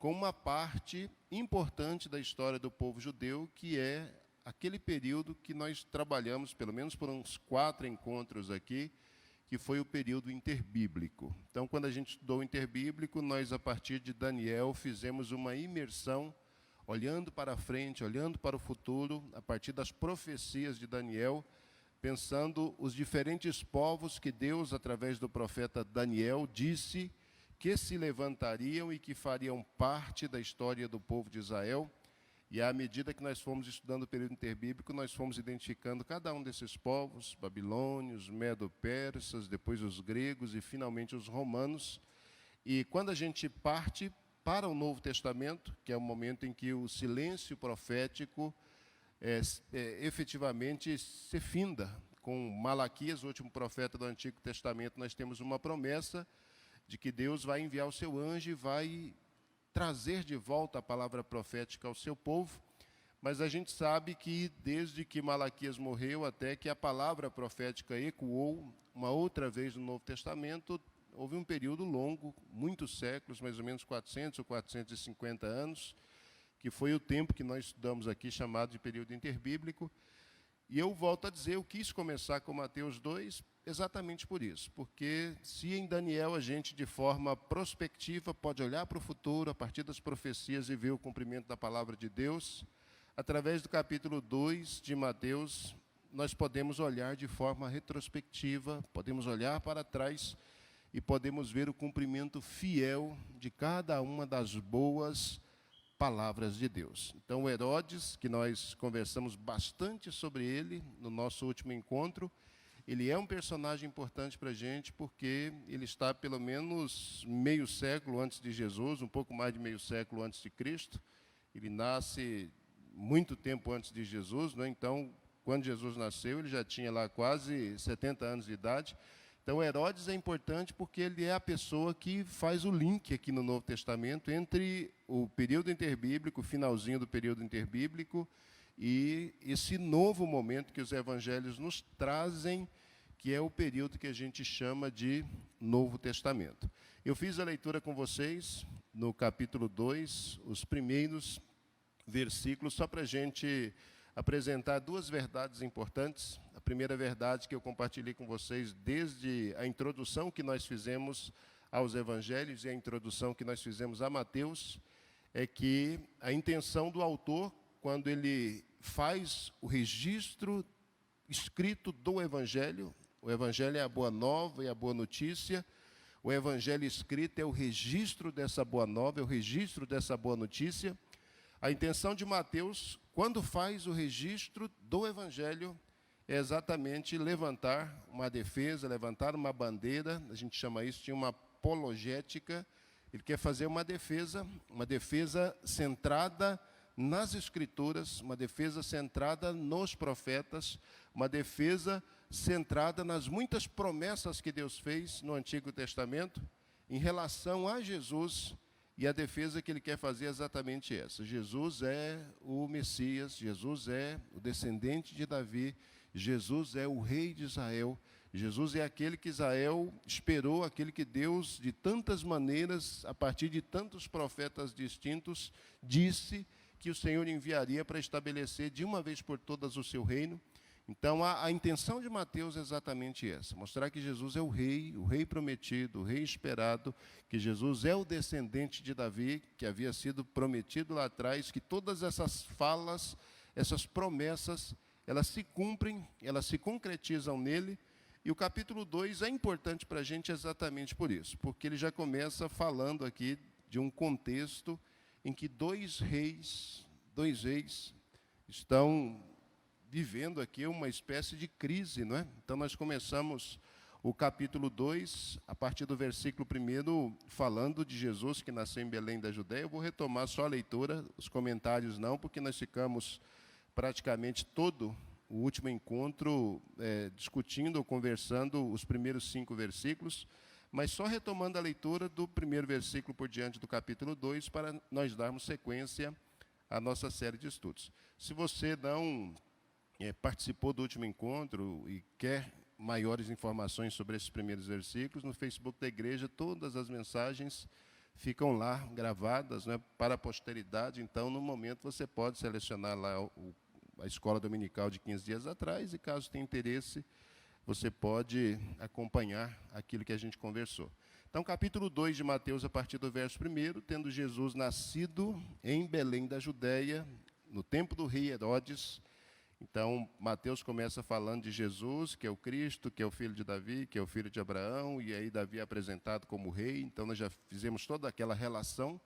com uma parte importante da história do povo judeu, que é aquele período que nós trabalhamos, pelo menos por uns 4 encontros aqui, que foi o período interbíblico. Então, quando a gente estudou o interbíblico, nós, a partir de Daniel, fizemos uma imersão, olhando para frente, olhando para o futuro, a partir das profecias de Daniel, pensando os diferentes povos que Deus, através do profeta Daniel, disse que se levantariam e que fariam parte da história do povo de Israel. E à medida que nós fomos estudando o período interbíblico, nós fomos identificando cada um desses povos, babilônios, medo-persas, depois os gregos e finalmente os romanos. E quando a gente parte para o Novo Testamento, que é o momento em que o silêncio profético efetivamente se finda, com Malaquias, o último profeta do Antigo Testamento, nós temos uma promessa de que Deus vai enviar o seu anjo e vai trazer de volta a palavra profética ao seu povo, mas a gente sabe que desde que Malaquias morreu até que a palavra profética ecoou uma outra vez no Novo Testamento, houve um período longo, muitos séculos, mais ou menos 400 ou 450 anos, que foi o tempo que nós estudamos aqui, chamado de período interbíblico. E eu volto a dizer, eu quis começar com Mateus 2, exatamente por isso, porque se em Daniel a gente, de forma prospectiva, pode olhar para o futuro, a partir das profecias e ver o cumprimento da palavra de Deus, através do capítulo 2 de Mateus, nós podemos olhar de forma retrospectiva, podemos olhar para trás e podemos ver o cumprimento fiel de cada uma das boas palavras de Deus. Então, Herodes, que nós conversamos bastante sobre ele no nosso último encontro, ele é um personagem importante para a gente, porque ele está pelo menos meio século antes de Jesus, um pouco mais de meio século antes de Cristo. Ele nasce muito tempo antes de Jesus, né? Então, quando Jesus nasceu, ele já tinha lá quase 70 anos de idade. Então, Herodes é importante porque ele é a pessoa que faz o link aqui no Novo Testamento entre o período interbíblico, o finalzinho do período interbíblico, e esse novo momento que os evangelhos nos trazem, que é o período que a gente chama de Novo Testamento. Eu fiz a leitura com vocês no capítulo 2, os primeiros versículos, só para a gente apresentar 2 verdades importantes. A primeira verdade que eu compartilhei com vocês desde a introdução que nós fizemos aos evangelhos e a introdução que nós fizemos a Mateus, é que a intenção do autor, quando ele faz o registro escrito do Evangelho, o Evangelho é a boa nova e a boa notícia, o Evangelho escrito é o registro dessa boa nova, é o registro dessa boa notícia. A intenção de Mateus, quando faz o registro do Evangelho, é exatamente levantar uma defesa, levantar uma bandeira, a gente chama isso de uma apologética. Ele quer fazer uma defesa centrada nas Escrituras, uma defesa centrada nos profetas, uma defesa centrada nas muitas promessas que Deus fez no Antigo Testamento em relação a Jesus, e a defesa que ele quer fazer é exatamente essa. Jesus é o Messias, Jesus é o descendente de Davi, Jesus é o rei de Israel, Jesus é aquele que Israel esperou, aquele que Deus, de tantas maneiras, a partir de tantos profetas distintos, disse que o Senhor enviaria para estabelecer de uma vez por todas o seu reino. Então, a intenção de Mateus é exatamente essa, mostrar que Jesus é o rei prometido, o rei esperado, que Jesus é o descendente de Davi, que havia sido prometido lá atrás, que todas essas falas, essas promessas, elas se cumprem, elas se concretizam nele. E o capítulo 2 é importante para a gente exatamente por isso, porque ele já começa falando aqui de um contexto em que dois reis estão vivendo aqui uma espécie de crise, não é? Então, nós começamos o capítulo 2, a partir do versículo 1, falando de Jesus que nasceu em Belém da Judéia. Eu vou retomar só a leitura, os comentários não, porque nós ficamos praticamente todo o último encontro discutindo ou conversando os primeiros 5 versículos, mas só retomando a leitura do primeiro versículo por diante do capítulo 2, para nós darmos sequência à nossa série de estudos. Se você não participou do último encontro e quer maiores informações sobre esses primeiros versículos, no Facebook da igreja, todas as mensagens ficam lá gravadas, né, para a posteridade. Então, no momento, você pode selecionar lá a escola dominical de 15 dias atrás, e caso tenha interesse, você pode acompanhar aquilo que a gente conversou. Então, capítulo 2 de Mateus, a partir do verso 1, tendo Jesus nascido em Belém da Judéia, no tempo do rei Herodes. Então, Mateus começa falando de Jesus, que é o Cristo, que é o filho de Davi, que é o filho de Abraão, e aí Davi é apresentado como rei. Então, nós já fizemos toda aquela relação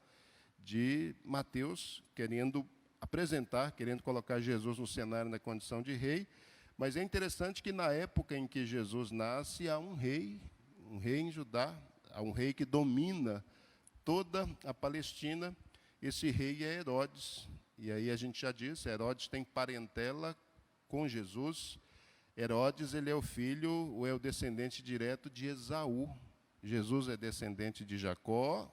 de Mateus querendo apresentar, querendo colocar Jesus no cenário na condição de rei. Mas é interessante que na época em que Jesus nasce, há um rei em Judá, há um rei que domina toda a Palestina. Esse rei é Herodes. E aí a gente já disse, Herodes tem parentela com Jesus. Herodes, ele é o filho, ou é o descendente direto de Esaú. Jesus é descendente de Jacó,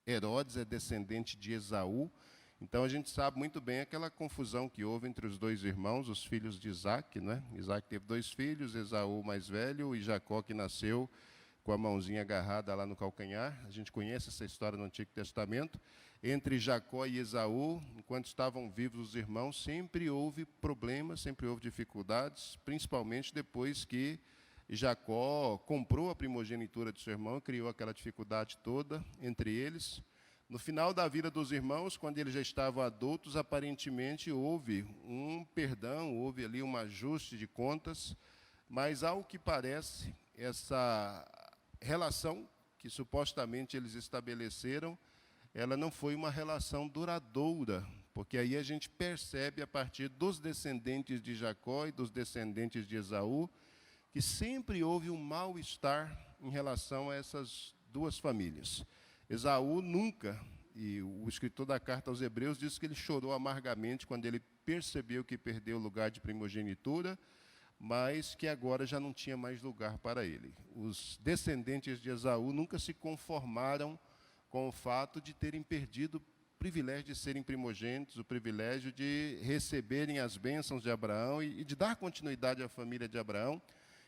Herodes é descendente de Esaú. Então, a gente sabe muito bem aquela confusão que houve entre os dois irmãos, os filhos de Isaac, né? Isaac teve 2 filhos, Esaú mais velho, e Jacó, que nasceu com a mãozinha agarrada lá no calcanhar. A gente conhece essa história no Antigo Testamento. Entre Jacó e Esaú, enquanto estavam vivos os irmãos, sempre houve problemas, sempre houve dificuldades, principalmente depois que Jacó comprou a primogenitura de seu irmão, criou aquela dificuldade toda entre eles. No final da vida dos irmãos, quando eles já estavam adultos, aparentemente houve um perdão, houve ali um ajuste de contas, mas, ao que parece, essa relação que supostamente eles estabeleceram, ela não foi uma relação duradoura, porque aí a gente percebe, a partir dos descendentes de Jacó e dos descendentes de Esaú, que sempre houve um mal-estar em relação a essas duas famílias. Esaú nunca, e o escritor da carta aos Hebreus diz que ele chorou amargamente quando ele percebeu que perdeu o lugar de primogenitura, mas que agora já não tinha mais lugar para ele. Os descendentes de Esaú nunca se conformaram com o fato de terem perdido o privilégio de serem primogênitos, o privilégio de receberem as bênçãos de Abraão e de dar continuidade à família de Abraão.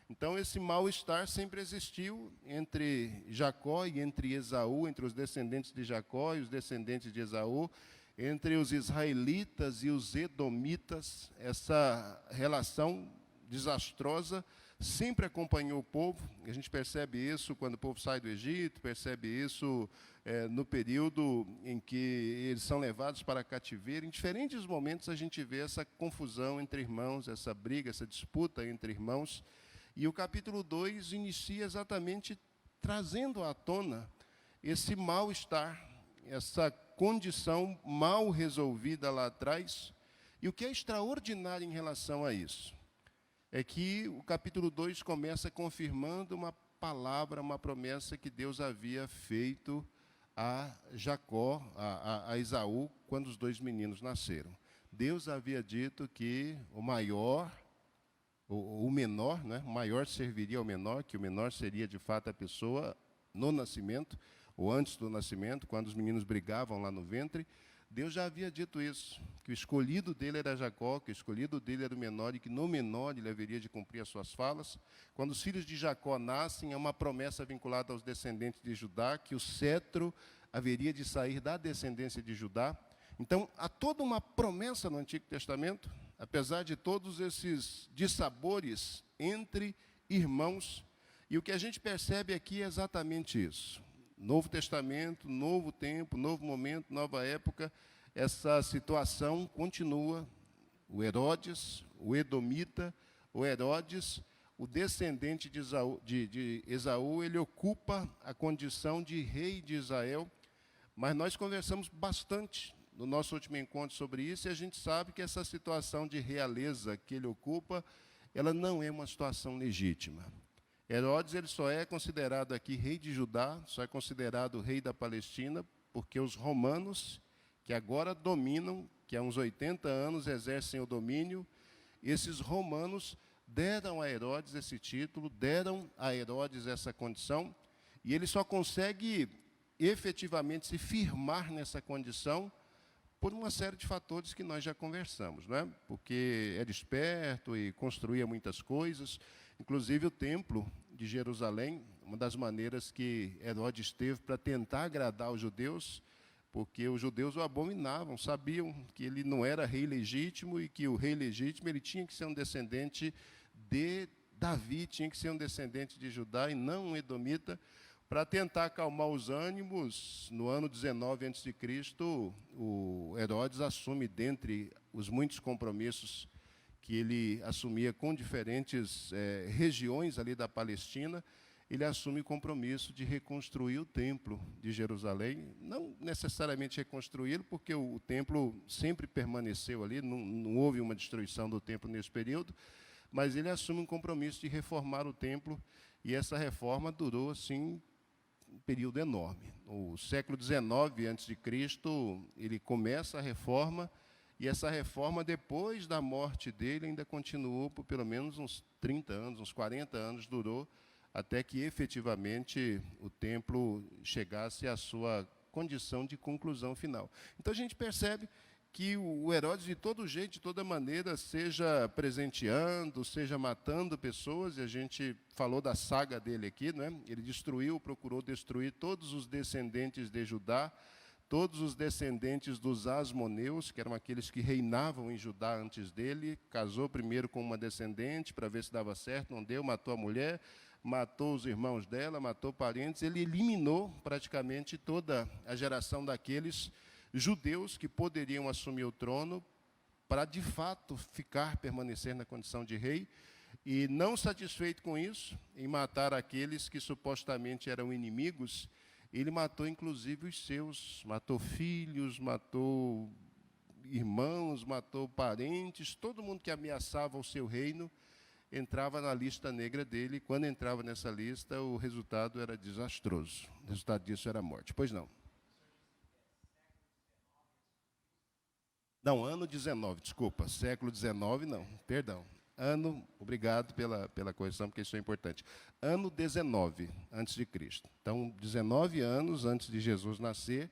Então, esse mal-estar sempre existiu entre Jacó e entre Esaú, entre os descendentes de Jacó e os descendentes de Esaú, entre os israelitas e os edomitas. Essa relação desastrosa sempre acompanhou o povo. A gente percebe isso quando o povo sai do Egito, percebe isso no período em que eles são levados para cativeiro. Em diferentes momentos a gente vê essa confusão entre irmãos, essa briga, essa disputa entre irmãos. E o capítulo 2 inicia exatamente trazendo à tona esse mal-estar, essa condição mal resolvida lá atrás. E o que é extraordinário em relação a isso é que o capítulo 2 começa confirmando uma palavra, uma promessa que Deus havia feito a Jacó, a Esaú, quando os 2 meninos nasceram. Deus havia dito que o maior, o menor, né, o maior serviria ao menor, que o menor seria de fato a pessoa no nascimento, ou antes do nascimento, quando os meninos brigavam lá no ventre. Deus já havia dito isso, que o escolhido dele era Jacó, que o escolhido dele era o menor, e que no menor ele haveria de cumprir as suas falas. Quando os filhos de Jacó nascem, é uma promessa vinculada aos descendentes de Judá, que o cetro haveria de sair da descendência de Judá. Então, há toda uma promessa no Antigo Testamento, apesar de todos esses dissabores entre irmãos. E o que a gente percebe aqui é exatamente isso. Novo Testamento, novo tempo, novo momento, nova época, essa situação continua. O Herodes, o edomita, o Herodes, o descendente de Esaú, ele ocupa a condição de rei de Israel, mas nós conversamos bastante no nosso último encontro sobre isso, e a gente sabe que essa situação de realeza que ele ocupa, ela não é uma situação legítima. Herodes, ele só é considerado aqui rei de Judá, só é considerado rei da Palestina, porque os romanos, que agora dominam, que há uns 80 anos exercem o domínio, esses romanos deram a Herodes esse título, deram a Herodes essa condição, e ele só consegue efetivamente se firmar nessa condição por uma série de fatores que nós já conversamos, não é? Porque era esperto e construía muitas coisas. Inclusive, o templo de Jerusalém, uma das maneiras que Herodes teve para tentar agradar os judeus, porque os judeus o abominavam, sabiam que ele não era rei legítimo e que o rei legítimo ele tinha que ser um descendente de Davi, tinha que ser um descendente de Judá e não um edomita. Para tentar acalmar os ânimos, no ano 19 a.C., o Herodes assume, dentre os muitos compromissos que ele assumia com diferentes regiões ali da Palestina, ele assume o compromisso de reconstruir o templo de Jerusalém, não necessariamente reconstruí-lo, porque o templo sempre permaneceu ali, não houve uma destruição do templo nesse período, mas ele assume um compromisso de reformar o templo, e essa reforma durou, assim, um período enorme. No século XIX a.C., ele começa a reforma, e essa reforma, depois da morte dele, ainda continuou por pelo menos uns 30 anos, uns 40 anos durou, até que efetivamente o templo chegasse à sua condição de conclusão final. Então a gente percebe que o Herodes, de todo jeito, de toda maneira, seja presenteando, seja matando pessoas, e a gente falou da saga dele aqui, né? Ele procurou destruir todos os descendentes de Judá, todos os descendentes dos Asmoneus, que eram aqueles que reinavam em Judá antes dele, casou primeiro com uma descendente para ver se dava certo, não deu, matou a mulher, matou os irmãos dela, matou parentes, ele eliminou praticamente toda a geração daqueles judeus que poderiam assumir o trono para, de fato, permanecer na condição de rei, e não satisfeito com isso, em matar aqueles que supostamente eram inimigos, ele matou inclusive os seus, matou filhos, matou irmãos, matou parentes, todo mundo que ameaçava o seu reino entrava na lista negra dele, e quando entrava nessa lista, o resultado era desastroso. O resultado disso era a morte. Pois não. Não, ano 19, desculpa, século 19 não, perdão. Obrigado pela correção, porque isso é importante. Ano 19 antes de Cristo. Então, 19 anos antes de Jesus nascer,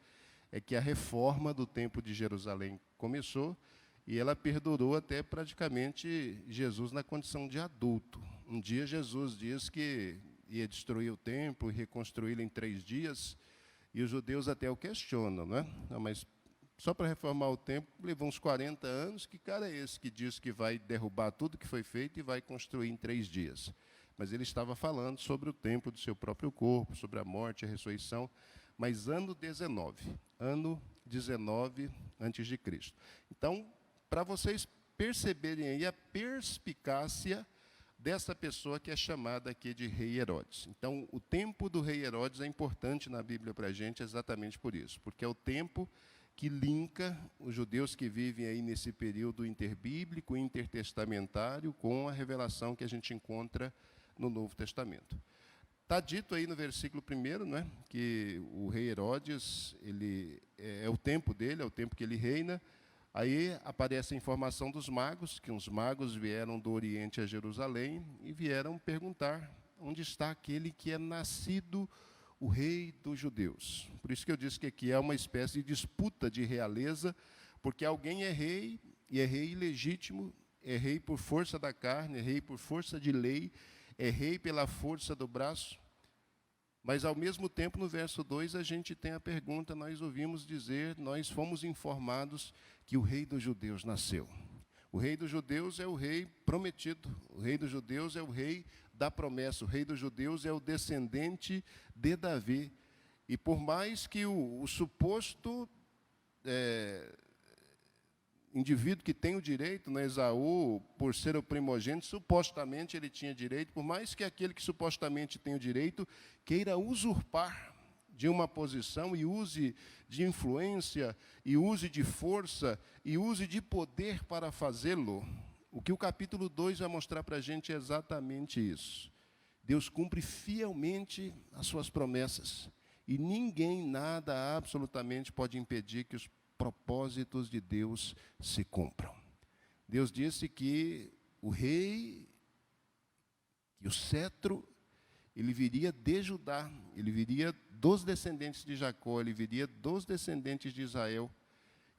é que a reforma do Templo de Jerusalém começou, e ela perdurou até praticamente Jesus na condição de adulto. Um dia Jesus diz que ia destruir o templo e reconstruí-lo em 3 dias, e os judeus até o questionam, né? Não, mas só para reformar o templo levou uns 40 anos, que cara é esse que diz que vai derrubar tudo que foi feito e vai construir em 3 dias? Mas ele estava falando sobre o templo do seu próprio corpo, sobre a morte e a ressurreição, mas ano 19 antes de Cristo. Então, para vocês perceberem aí a perspicácia dessa pessoa que é chamada aqui de rei Herodes. Então, o tempo do rei Herodes é importante na Bíblia para a gente exatamente por isso, porque é o tempo que linka os judeus que vivem aí nesse período interbíblico, intertestamentário, com a revelação que a gente encontra no Novo Testamento. Está dito aí no versículo 1, né, que o rei Herodes, ele é o tempo dele, é o tempo que ele reina. Aí aparece a informação dos magos, que uns magos vieram do Oriente a Jerusalém e vieram perguntar onde está aquele que é nascido o rei dos judeus. Por isso que eu disse que aqui é uma espécie de disputa de realeza, porque alguém é rei, e é rei ilegítimo, é rei por força da carne, é rei por força de lei, é rei pela força do braço. Mas, ao mesmo tempo, no verso 2, a gente tem a pergunta, nós ouvimos dizer, nós fomos informados que o rei dos judeus nasceu. O rei dos judeus é o rei prometido, o rei dos judeus é o rei da promessa, o rei dos judeus é o descendente de Davi. E por mais que o suposto indivíduo que tem o direito, né, Esaú, por ser o primogênito, supostamente ele tinha direito, por mais que aquele que supostamente tem o direito queira usurpar de uma posição e use de influência, e use de força, e use de poder para fazê-lo, o que o capítulo 2 vai mostrar para a gente é exatamente isso. Deus cumpre fielmente as suas promessas, e ninguém, nada, absolutamente pode impedir que os propósitos de Deus se cumpram. Deus disse que o rei, que o cetro, ele viria de Judá, ele viria dos descendentes de Jacó, ele viria dos descendentes de Israel.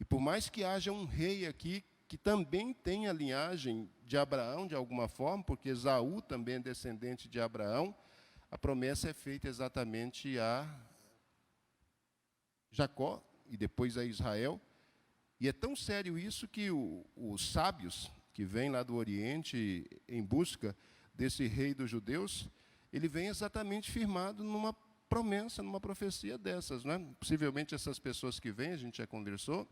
E por mais que haja um rei aqui, que também tem a linhagem de Abraão, de alguma forma, porque Esaú também é descendente de Abraão, a promessa é feita exatamente a Jacó e depois a Israel. E é tão sério isso que os sábios que vêm lá do Oriente em busca desse rei dos judeus, ele vem exatamente firmado numa promessa, numa profecia dessas, né? Possivelmente essas pessoas que vêm, a gente já conversou,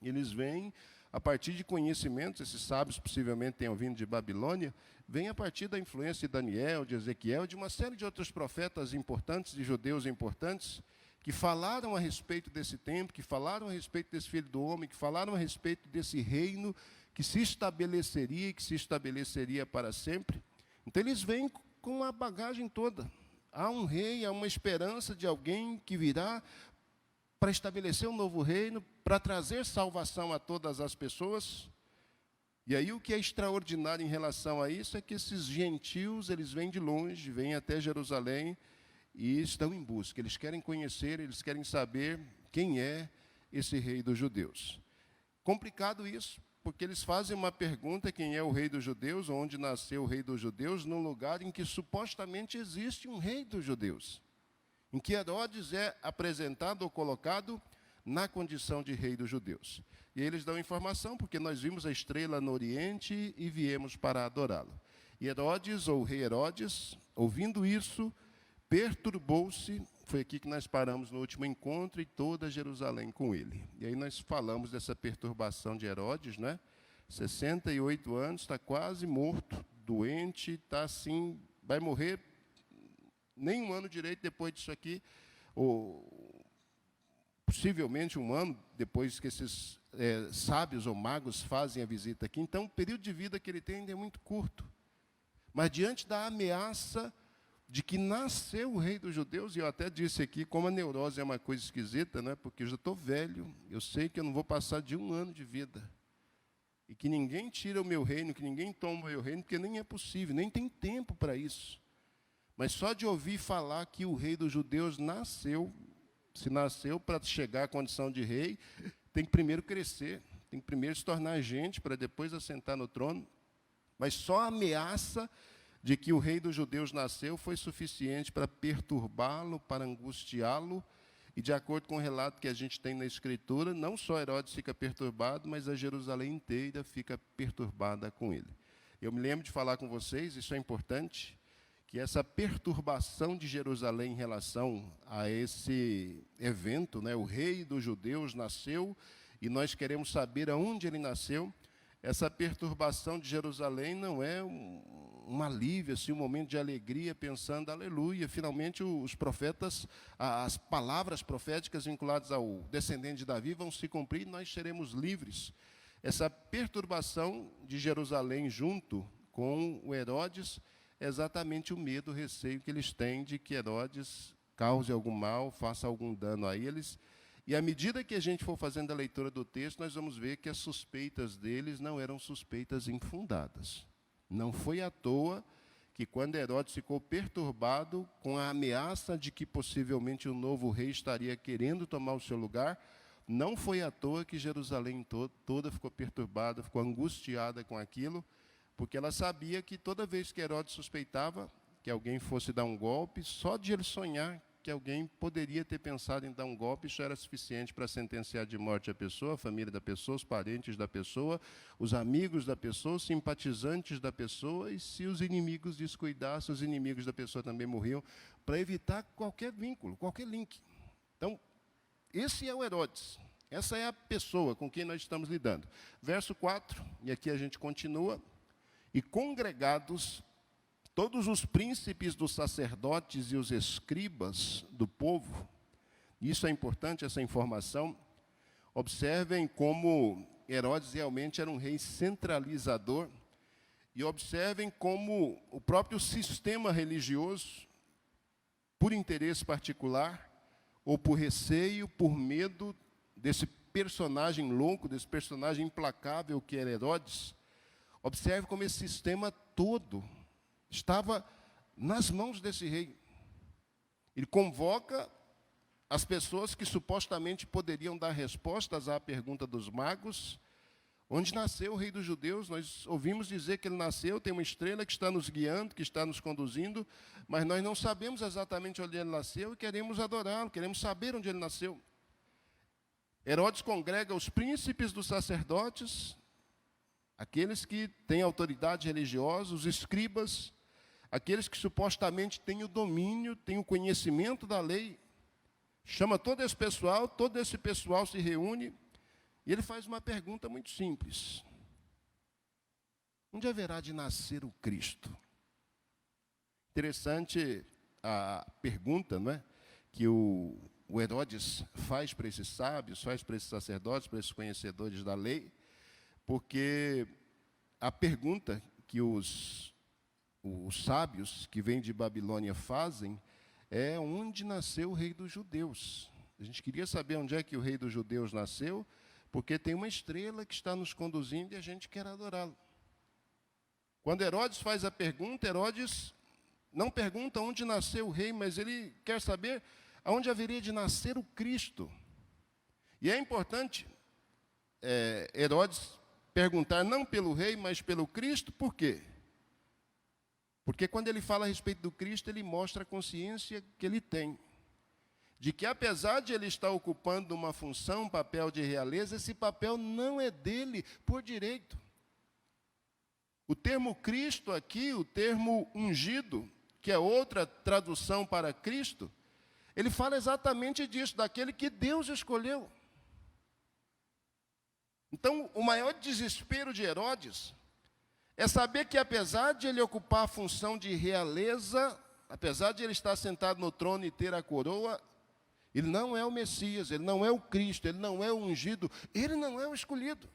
eles vêm a partir de conhecimentos, esses sábios possivelmente tenham vindo de Babilônia, vêm a partir da influência de Daniel, de Ezequiel, de uma série de outros profetas importantes, de judeus importantes, que falaram a respeito desse tempo, que falaram a respeito desse filho do homem, que falaram a respeito desse reino que se estabeleceria e que se estabeleceria para sempre. Então, eles vêm com a bagagem toda. Há um rei, há uma esperança de alguém que virá para estabelecer um novo reino, para trazer salvação a todas as pessoas. E aí o que é extraordinário em relação a isso é que esses gentios, eles vêm de longe, vêm até Jerusalém e estão em busca. Eles querem conhecer, eles querem saber quem é esse rei dos judeus. Complicado isso, porque eles fazem uma pergunta, quem é o rei dos judeus, onde nasceu o rei dos judeus, num lugar em que supostamente existe um rei dos judeus, em que Herodes é apresentado ou colocado na condição de rei dos judeus. E eles dão informação, porque nós vimos a estrela no Oriente e viemos para adorá-lo. E Herodes, ou rei Herodes, ouvindo isso, perturbou-se, foi aqui que nós paramos no último encontro, e toda Jerusalém com ele. E aí nós falamos dessa perturbação de Herodes, né? 68 anos, está quase morto, doente, está assim, vai morrer nem um ano direito depois disso aqui, ou possivelmente um ano depois que esses sábios ou magos fazem a visita aqui. Então, o período de vida que ele tem ainda é muito curto. Mas diante da ameaça de que nasceu o rei dos judeus, e eu até disse aqui, como a neurose é uma coisa esquisita, né? Porque eu já estou velho, eu sei que eu não vou passar de um ano de vida. E que ninguém tira o meu reino, que ninguém toma o meu reino, porque nem é possível, nem tem tempo para isso. Mas só de ouvir falar que o rei dos judeus nasceu, se nasceu para chegar à condição de rei, tem que primeiro crescer, tem que primeiro se tornar gente, para depois assentar no trono. Mas só a ameaça de que o rei dos judeus nasceu foi suficiente para perturbá-lo, para angustiá-lo, e de acordo com o relato que a gente tem na Escritura, não só Herodes fica perturbado, mas a Jerusalém inteira fica perturbada com ele. Eu me lembro de falar com vocês, isso é importante, que essa perturbação de Jerusalém em relação a esse evento, né, o rei dos judeus nasceu, e nós queremos saber aonde ele nasceu. Essa perturbação de Jerusalém não é um alívio, assim, um momento de alegria, pensando, aleluia, finalmente os profetas, as palavras proféticas vinculadas ao descendente de Davi vão se cumprir e nós seremos livres. Essa perturbação de Jerusalém junto com o Herodes é exatamente o medo, o receio que eles têm de que Herodes cause algum mal, faça algum dano a eles. E à medida que a gente for fazendo a leitura do texto, nós vamos ver que as suspeitas deles não eram suspeitas infundadas. Não foi à toa que, quando Herodes ficou perturbado com a ameaça de que possivelmente o novo rei estaria querendo tomar o seu lugar, não foi à toa que Jerusalém toda ficou perturbada, ficou angustiada com aquilo, porque ela sabia que toda vez que Herodes suspeitava que alguém fosse dar um golpe, só de ele sonhar que alguém poderia ter pensado em dar um golpe, isso era suficiente para sentenciar de morte a pessoa, a família da pessoa, os parentes da pessoa, os amigos da pessoa, os simpatizantes da pessoa, e se os inimigos descuidassem, os inimigos da pessoa também morriam, para evitar qualquer vínculo, qualquer link. Então, esse é o Herodes, essa é a pessoa com quem nós estamos lidando. Verso 4, e aqui a gente continua, e congregados todos os príncipes dos sacerdotes e os escribas do povo, isso é importante, essa informação, observem como Herodes realmente era um rei centralizador, e observem como o próprio sistema religioso, por interesse particular, ou por receio, por medo desse personagem louco, desse personagem implacável que era Herodes, observe como esse sistema todo estava nas mãos desse rei. Ele convoca as pessoas que supostamente poderiam dar respostas à pergunta dos magos, Onde nasceu o rei dos judeus? Nós ouvimos dizer que ele nasceu, tem uma estrela que está nos guiando, que está nos conduzindo, mas nós não sabemos exatamente onde ele nasceu e queremos adorá-lo, queremos saber onde ele nasceu. Herodes congrega os príncipes dos sacerdotes, aqueles que têm autoridade religiosa, os escribas, aqueles que supostamente têm o domínio, têm o conhecimento da lei, chama todo esse pessoal se reúne, e ele faz uma pergunta muito simples. Onde haverá de nascer o Cristo? Interessante a pergunta, não é? Que o Herodes faz para esses sábios, faz para esses sacerdotes, para esses conhecedores da lei, porque a pergunta que os sábios que vêm de Babilônia fazem é: onde nasceu o rei dos judeus? A gente queria saber onde é que o rei dos judeus nasceu, porque tem uma estrela que está nos conduzindo e a gente quer adorá-lo. Quando Herodes faz a pergunta, Herodes não pergunta onde nasceu o rei, mas ele quer saber aonde haveria de nascer o Cristo. E é importante Herodes perguntar não pelo rei, mas pelo Cristo. Por quê? Porque quando ele fala a respeito do Cristo, ele mostra a consciência que ele tem, de que apesar de ele estar ocupando uma função, um papel de realeza, esse papel não é dele por direito. O termo Cristo aqui, o termo ungido, que é outra tradução para Cristo, ele fala exatamente disso, daquele que Deus escolheu. Então, o maior desespero de Herodes é saber que, apesar de ele ocupar a função de realeza, apesar de ele estar sentado no trono e ter a coroa, ele não é o Messias, ele não é o Cristo, ele não é o ungido, ele não é o escolhido.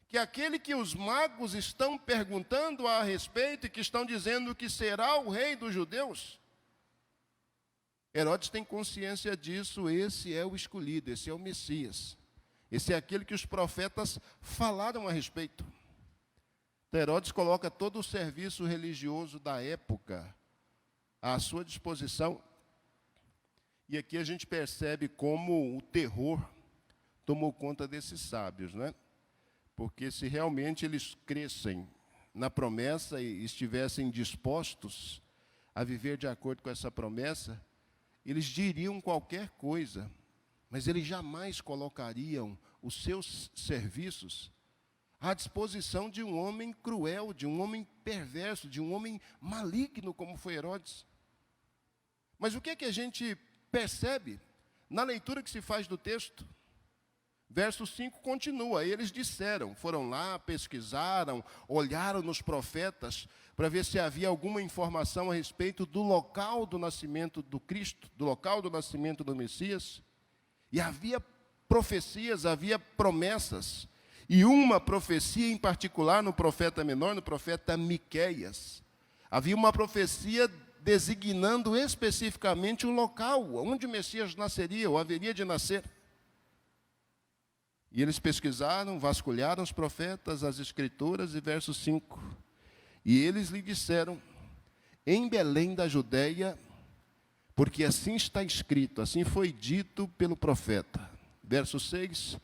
Que aquele que os magos estão perguntando a respeito e que estão dizendo que será o rei dos judeus, Herodes tem consciência disso, esse é o escolhido, esse é o Messias. Esse é aquele que os profetas falaram a respeito. Então, Herodes coloca todo o serviço religioso da época à sua disposição. E aqui a gente percebe como o terror tomou conta desses sábios, né? Porque se realmente eles crescem na promessa e estivessem dispostos a viver de acordo com essa promessa, eles diriam qualquer coisa, mas eles jamais colocariam os seus serviços à disposição de um homem cruel, de um homem perverso, de um homem maligno, como foi Herodes. Mas o que é que a gente percebe na leitura que se faz do texto? Verso 5 continua: eles disseram, foram lá, pesquisaram, olharam nos profetas para ver se havia alguma informação a respeito do local do nascimento do Cristo, do local do nascimento do Messias. E havia profecias, havia promessas. E uma profecia em particular no profeta menor, no profeta Miqueias. Havia uma profecia designando especificamente o local onde o Messias nasceria, ou haveria de nascer. E eles pesquisaram, vasculharam os profetas, as escrituras, e verso 5. E eles lhe disseram: em Belém da Judeia, porque assim está escrito, assim foi dito pelo profeta. Verso 6.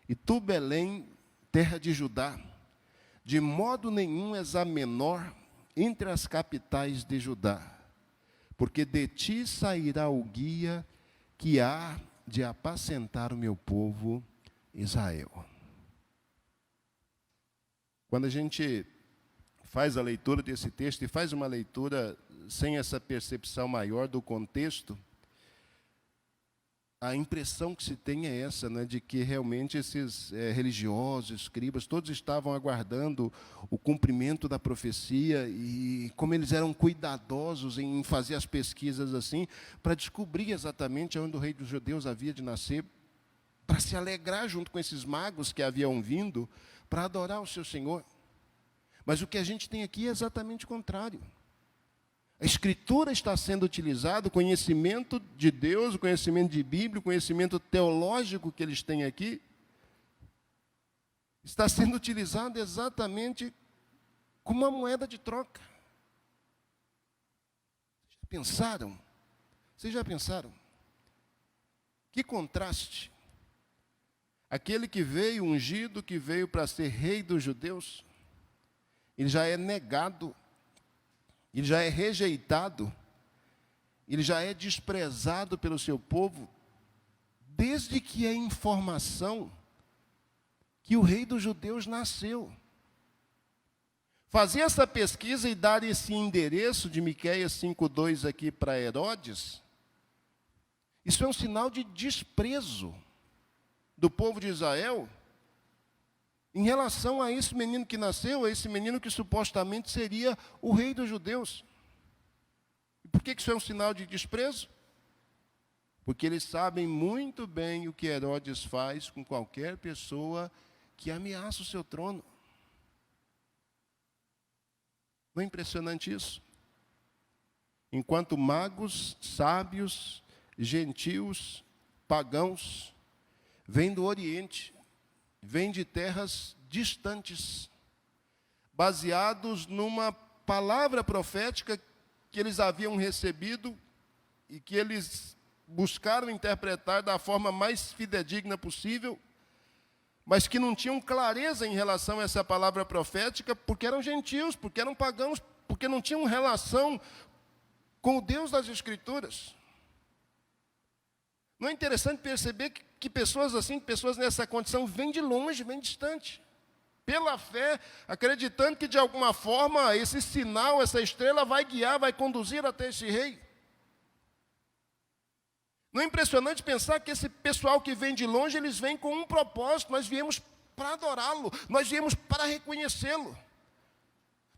E tu, Belém, terra de Judá, de modo nenhum és a menor entre as capitais de Judá, porque de ti sairá o guia que há de apacentar o meu povo Israel. Quando a gente faz a leitura desse texto e faz uma leitura sem essa percepção maior do contexto, a impressão que se tem é essa, né, de que realmente esses religiosos, escribas, todos estavam aguardando o cumprimento da profecia, e como eles eram cuidadosos em fazer as pesquisas assim, para descobrir exatamente onde o rei dos judeus havia de nascer, para se alegrar junto com esses magos que haviam vindo para adorar o seu Senhor. Mas o que a gente tem aqui é exatamente o contrário. A Escritura está sendo utilizada, o conhecimento de Deus, o conhecimento de Bíblia, o conhecimento teológico que eles têm aqui, está sendo utilizado exatamente como uma moeda de troca. Pensaram? Vocês já pensaram? Que contraste! Aquele que veio, ungido, que veio para ser rei dos judeus, ele já é negado, ele já é rejeitado, ele já é desprezado pelo seu povo, desde que a informação que o rei dos judeus nasceu. Fazer essa pesquisa e dar esse endereço de Miqueias 5:2 aqui para Herodes, isso é um sinal de desprezo do povo de Israel em relação a esse menino que nasceu, a esse menino que supostamente seria o rei dos judeus. E por que isso é um sinal de desprezo? Porque eles sabem muito bem o que Herodes faz com qualquer pessoa que ameaça o seu trono. Não é impressionante isso? Enquanto magos, sábios, gentios, pagãos, vêm do Oriente, vêm de terras distantes, baseados numa palavra profética que eles haviam recebido e que eles buscaram interpretar da forma mais fidedigna possível, mas que não tinham clareza em relação a essa palavra profética, porque eram gentios, porque eram pagãos, porque não tinham relação com o Deus das Escrituras. Não é interessante perceber que pessoas assim, pessoas nessa condição, vêm de longe, vêm distante, pela fé, acreditando que de alguma forma esse sinal, essa estrela vai guiar, vai conduzir até esse rei. Não é impressionante pensar que esse pessoal que vem de longe, eles vêm com um propósito: nós viemos para adorá-lo, nós viemos para reconhecê-lo,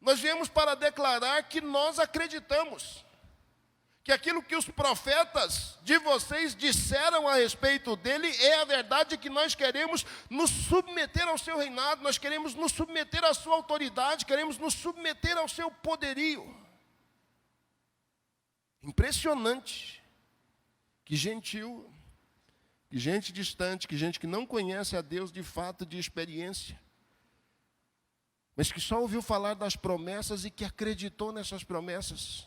nós viemos para declarar que nós acreditamos que aquilo que os profetas de vocês disseram a respeito dele é a verdade, que nós queremos nos submeter ao seu reinado, nós queremos nos submeter à sua autoridade, queremos nos submeter ao seu poderio. Impressionante que gentil, que gente distante, que gente que não conhece a Deus de fato, de experiência, mas que só ouviu falar das promessas e que acreditou nessas promessas,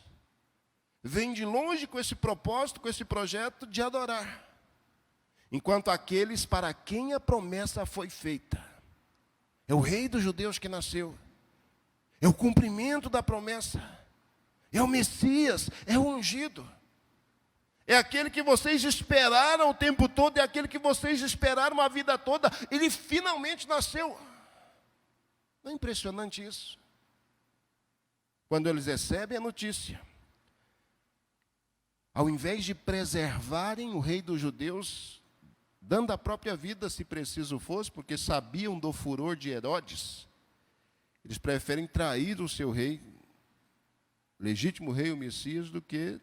vem de longe com esse propósito, com esse projeto de adorar, enquanto aqueles para quem a promessa foi feita, é o rei dos judeus que nasceu, é o cumprimento da promessa, é o Messias, é o ungido, é aquele que vocês esperaram o tempo todo, é aquele que vocês esperaram a vida toda, ele finalmente nasceu. Não é impressionante isso? Quando eles recebem a notícia, ao invés de preservarem o rei dos judeus, dando a própria vida, se preciso fosse, porque sabiam do furor de Herodes, eles preferem trair o seu rei, legítimo rei, o Messias, do que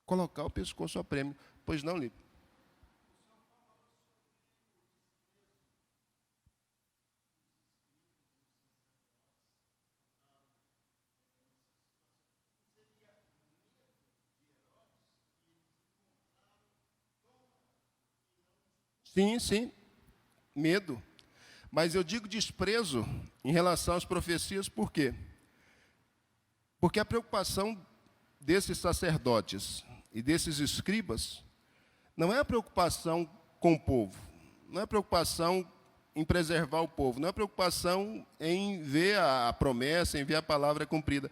colocar o pescoço a prêmio. Pois não, Lipe? Sim, sim, medo. Mas eu digo desprezo em relação às profecias, por quê? Porque a preocupação desses sacerdotes e desses escribas não é a preocupação com o povo, não é a preocupação em preservar o povo, não é a preocupação em ver a promessa, em ver a palavra cumprida,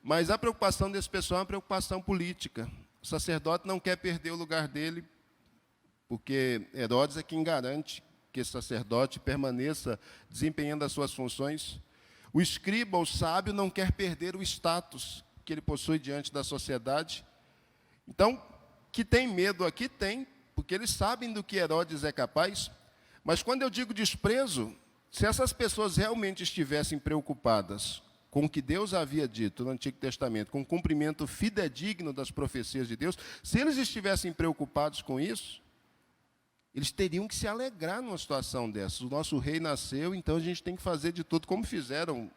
mas a preocupação desse pessoal é uma preocupação política. O sacerdote não quer perder o lugar dele, porque Herodes é quem garante que esse sacerdote permaneça desempenhando as suas funções. O escriba, o sábio, não quer perder o status que ele possui diante da sociedade. Então, que tem medo aqui, tem, porque eles sabem do que Herodes é capaz. Mas quando eu digo desprezo, se essas pessoas realmente estivessem preocupadas com o que Deus havia dito no Antigo Testamento, com o cumprimento fidedigno das profecias de Deus, se eles estivessem preocupados com isso, eles teriam que se alegrar numa situação dessa. O nosso rei nasceu, então a gente tem que fazer de tudo, como fizeram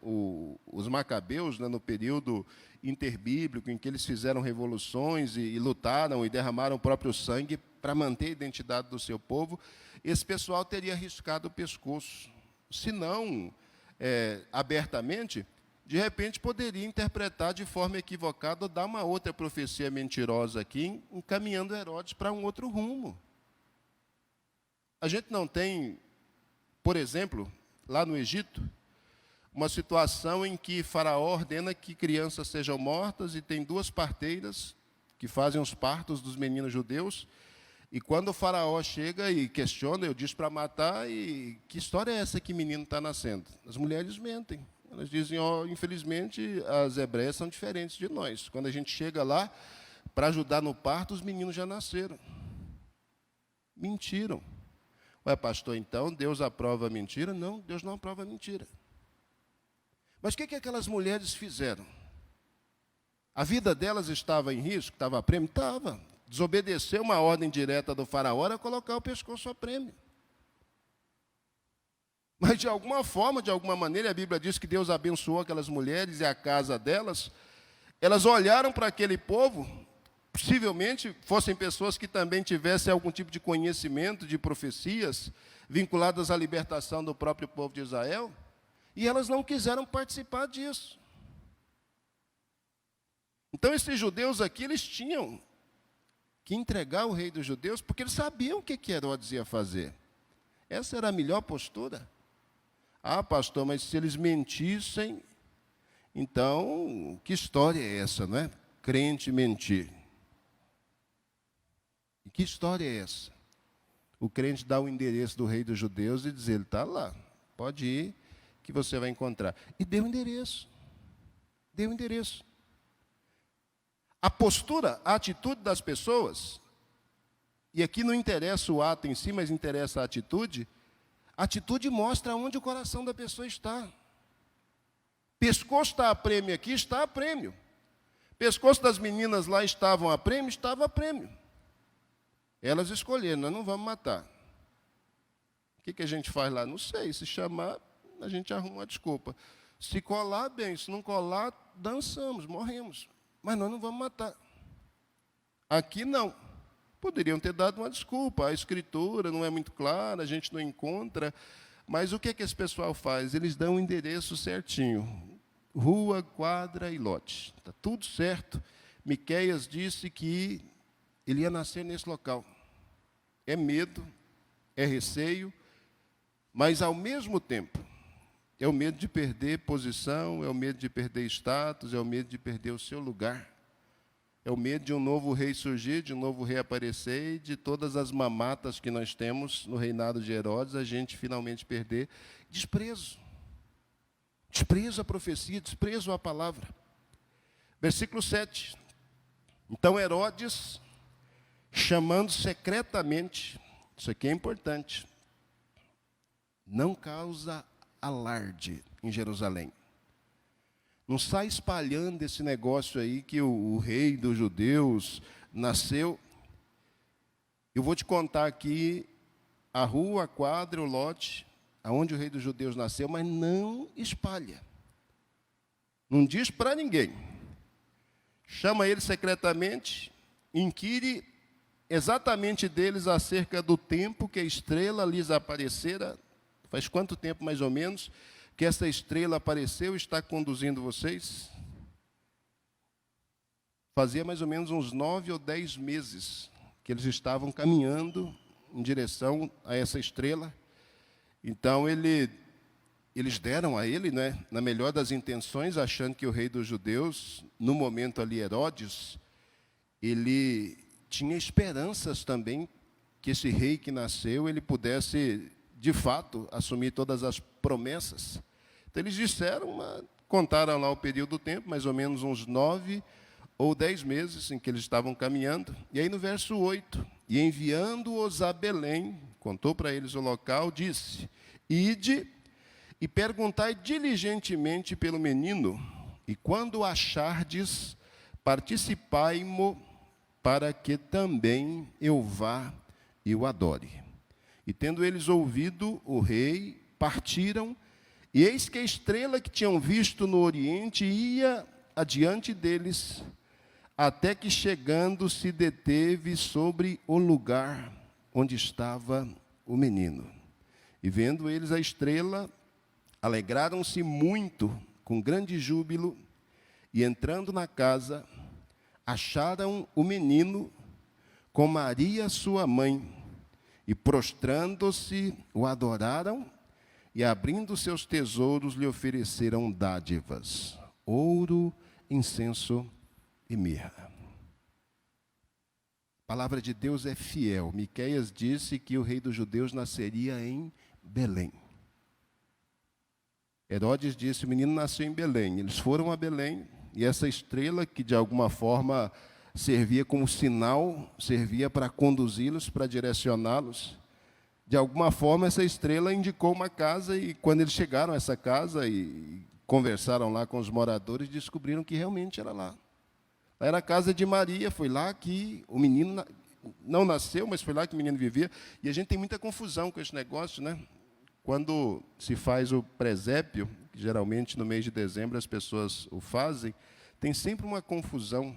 os macabeus, né, no período interbíblico, em que eles fizeram revoluções e lutaram e derramaram o próprio sangue para manter a identidade do seu povo. Esse pessoal teria arriscado o pescoço. Se não abertamente, de repente poderia interpretar de forma equivocada ou dar uma outra profecia mentirosa aqui, encaminhando Herodes para um outro rumo. A gente não tem, por exemplo, lá no Egito, uma situação em que Faraó ordena que crianças sejam mortas e tem 2 parteiras que fazem os partos dos meninos judeus. E quando o Faraó chega e questiona, eu disse para matar, e que história é essa que menino está nascendo? As mulheres mentem. Elas dizem, infelizmente, as hebreias são diferentes de nós. Quando a gente chega lá para ajudar no parto, os meninos já nasceram. Mentiram. Ué, pastor, então Deus aprova a mentira? Não, Deus não aprova a mentira. Mas o que aquelas mulheres fizeram? A vida delas estava em risco? Estava a prêmio? Estava. Desobedecer uma ordem direta do faraó era colocar o pescoço a prêmio. Mas, de alguma forma, de alguma maneira, a Bíblia diz que Deus abençoou aquelas mulheres e a casa delas. Elas olharam para aquele povo, possivelmente fossem pessoas que também tivessem algum tipo de conhecimento de profecias vinculadas à libertação do próprio povo de Israel, e elas não quiseram participar disso. Então, esses judeus aqui, eles tinham que entregar o rei dos judeus, porque eles sabiam o que Herodes ia fazer. Essa era a melhor postura. Ah, pastor, mas se eles mentissem, então, que história é essa, não é? Crente mentir. E que história é essa? O crente dá o endereço do rei dos judeus e diz, ele está lá, pode ir, que você vai encontrar. E deu o endereço. Deu o endereço. A postura, a atitude das pessoas, e aqui não interessa o ato em si, mas interessa a atitude mostra onde o coração da pessoa está. Pescoço está a prêmio aqui, está a prêmio. Pescoço das meninas lá estavam a prêmio, estava a prêmio. Elas escolheram, nós não vamos matar. O que a gente faz lá? Não sei, se chamar, a gente arruma uma desculpa. Se colar, bem, se não colar, dançamos, morremos. Mas nós não vamos matar. Aqui não. Poderiam ter dado uma desculpa, a escritura não é muito clara, a gente não encontra. Mas o que esse pessoal faz? Eles dão o endereço certinho. Rua, quadra e lote. Está tudo certo. Miqueias disse que ele ia nascer nesse local. É medo, é receio, mas ao mesmo tempo, é o medo de perder posição, é o medo de perder status, é o medo de perder o seu lugar. É o medo de um novo rei surgir, de um novo rei aparecer, e de todas as mamatas que nós temos no reinado de Herodes, a gente finalmente perder. Desprezo. Desprezo a profecia, desprezo a palavra. Versículo 7. Então Herodes, chamando secretamente, isso aqui é importante, não causa alarde em Jerusalém. Não sai espalhando esse negócio aí que o rei dos judeus nasceu. Eu vou te contar aqui a rua, a quadra, o lote, aonde o rei dos judeus nasceu, mas não espalha. Não diz para ninguém. Chama ele secretamente, inquire exatamente deles acerca do tempo que a estrela lhes aparecera. Faz quanto tempo, mais ou menos, que essa estrela apareceu e está conduzindo vocês? Fazia mais ou menos uns 9 ou 10 meses que eles estavam caminhando em direção a essa estrela. Então, eles deram a ele, né, na melhor das intenções, achando que o rei dos judeus, no momento ali, Herodes, ele tinha esperanças também que esse rei que nasceu, ele pudesse, de fato, assumir todas as promessas. Então, eles disseram, contaram lá o período do tempo, mais ou menos uns 9 ou 10 meses em que eles estavam caminhando. E aí no verso 8, e enviando-os a Belém, contou para eles o local, disse, ide e perguntai diligentemente pelo menino, e quando o achardes, participai-mo, para que também eu vá e o adore. E tendo eles ouvido o rei, partiram, e eis que a estrela que tinham visto no oriente ia adiante deles, até que chegando se deteve sobre o lugar onde estava o menino. E vendo eles a estrela, alegraram-se muito, com grande júbilo, e entrando na casa, acharam o menino com Maria, sua mãe, E prostrando-se, o adoraram, e abrindo seus tesouros, lhe ofereceram dádivas, ouro, incenso e mirra. A palavra de Deus é fiel. Miqueias disse que o rei dos judeus nasceria em Belém. Herodes disse: o menino nasceu em Belém. Eles foram a Belém, e essa estrela, que de alguma forma servia como sinal, servia para conduzi-los, para direcioná-los. De alguma forma, essa estrela indicou uma casa, e quando eles chegaram a essa casa e conversaram lá com os moradores, descobriram que realmente era lá. Era a casa de Maria, foi lá que o menino não nasceu, mas foi lá que o menino vivia. E a gente tem muita confusão com esse negócio, né? Quando se faz o presépio, que geralmente no mês de dezembro as pessoas o fazem, tem sempre uma confusão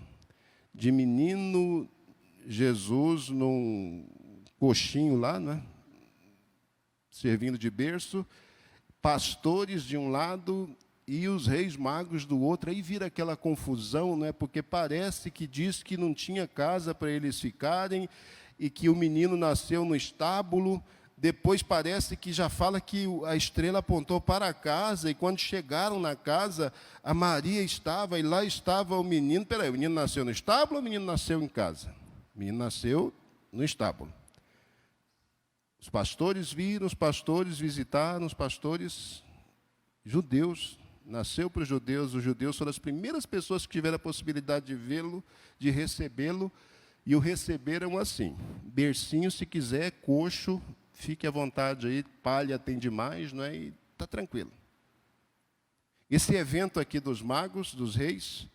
de menino Jesus num coxinho lá, né? Servindo de berço, pastores de um lado e os reis magos do outro. Aí vira aquela confusão, não é? Porque parece que diz que não tinha casa para eles ficarem e que o menino nasceu no estábulo. Depois parece que já fala que a estrela apontou para a casa, e quando chegaram na casa, a Maria estava, e lá estava o menino. Peraí, o menino nasceu no estábulo ou o menino nasceu em casa? O menino nasceu no estábulo. Os pastores viram, os pastores visitaram, os pastores judeus, nasceu para os judeus foram as primeiras pessoas que tiveram a possibilidade de vê-lo, de recebê-lo, e o receberam assim: bercinho, se quiser, coxo, fique à vontade aí, palha tem demais, não é? E está tranquilo. Esse evento aqui dos magos, dos reis,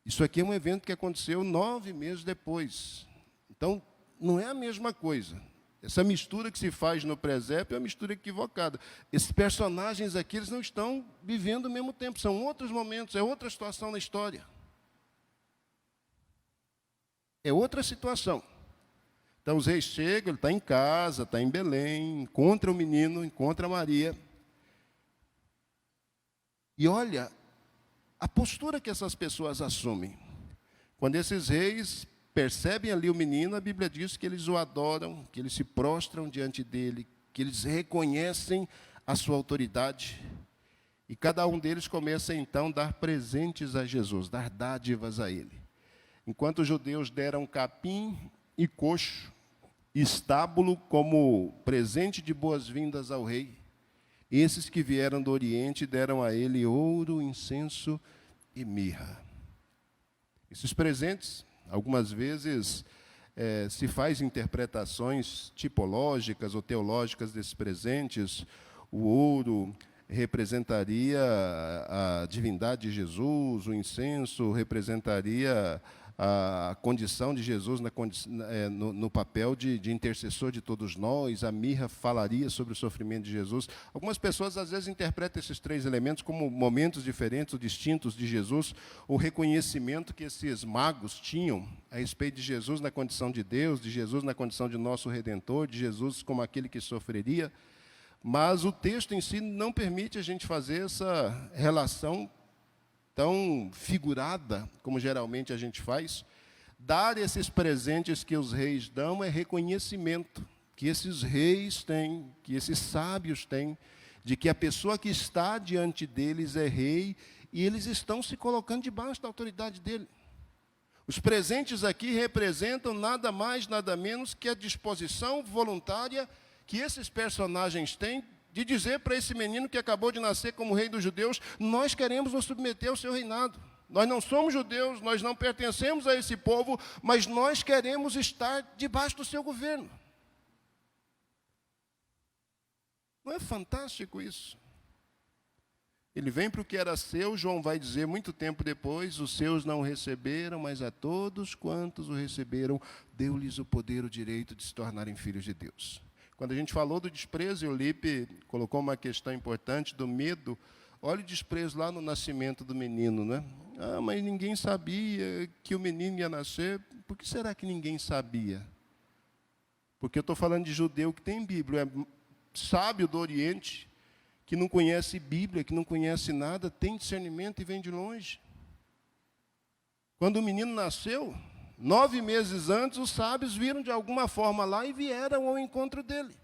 isso aqui é um evento que aconteceu 9 meses depois. Então, não é a mesma coisa. Essa mistura que se faz no presépio é uma mistura equivocada. Esses personagens aqui, eles não estão vivendo ao mesmo tempo, são outros momentos, é outra situação na história. É outra situação. Então, os reis chegam, ele está em casa, está em Belém, encontra o menino, encontra Maria. E olha a postura que essas pessoas assumem. Quando esses reis percebem ali o menino, a Bíblia diz que eles o adoram, que eles se prostram diante dele, que eles reconhecem a sua autoridade. E cada um deles começa, então, a dar presentes a Jesus, dar dádivas a ele. Enquanto os judeus deram capim e coxo, estábulo como presente de boas-vindas ao rei, esses que vieram do Oriente deram a ele ouro, incenso e mirra. Esses presentes, algumas vezes, se faz interpretações tipológicas ou teológicas desses presentes. O ouro representaria a divindade de Jesus, o incenso representaria a condição de Jesus no papel de intercessor de todos nós, a mirra falaria sobre o sofrimento de Jesus. Algumas pessoas, às vezes, interpretam esses 3 elementos como momentos diferentes ou distintos de Jesus, o reconhecimento que esses magos tinham a respeito de Jesus na condição de Deus, de Jesus na condição de nosso Redentor, de Jesus como aquele que sofreria. Mas o texto em si não permite a gente fazer essa relação tão figurada, como geralmente a gente faz. Dar esses presentes que os reis dão é reconhecimento que esses reis têm, que esses sábios têm, de que a pessoa que está diante deles é rei, e eles estão se colocando debaixo da autoridade dele. Os presentes aqui representam nada mais, nada menos que a disposição voluntária que esses personagens têm de dizer para esse menino que acabou de nascer como rei dos judeus: nós queremos nos submeter ao seu reinado. Nós não somos judeus, nós não pertencemos a esse povo, mas nós queremos estar debaixo do seu governo. Não é fantástico isso? Ele vem para o que era seu, João vai dizer muito tempo depois: os seus não o receberam, mas a todos quantos o receberam, deu-lhes o poder, o direito de se tornarem filhos de Deus. Quando a gente falou do desprezo, e o Lipe colocou uma questão importante do medo, olha o desprezo lá no nascimento do menino, né? Ah, mas ninguém sabia que o menino ia nascer. Por que será que ninguém sabia? Porque eu estou falando de judeu que tem Bíblia, é sábio do Oriente, que não conhece Bíblia, que não conhece nada, tem discernimento e vem de longe. Quando o menino nasceu, 9 meses antes, os sábios viram de alguma forma lá e vieram ao encontro dele.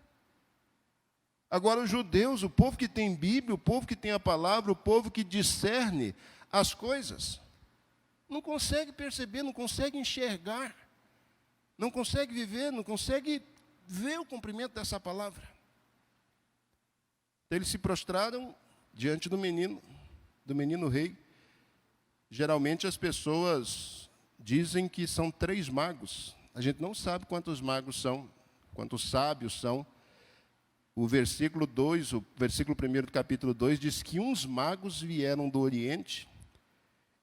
Agora, os judeus, o povo que tem Bíblia, o povo que tem a palavra, o povo que discerne as coisas, não consegue perceber, não consegue enxergar, não consegue viver, não consegue ver o cumprimento dessa palavra. Então, eles se prostraram diante do menino rei. Geralmente as pessoas dizem que são 3 magos. A gente não sabe quantos magos são, quantos sábios são. O versículo 2, o versículo 1 do capítulo 2, diz que uns magos vieram do Oriente.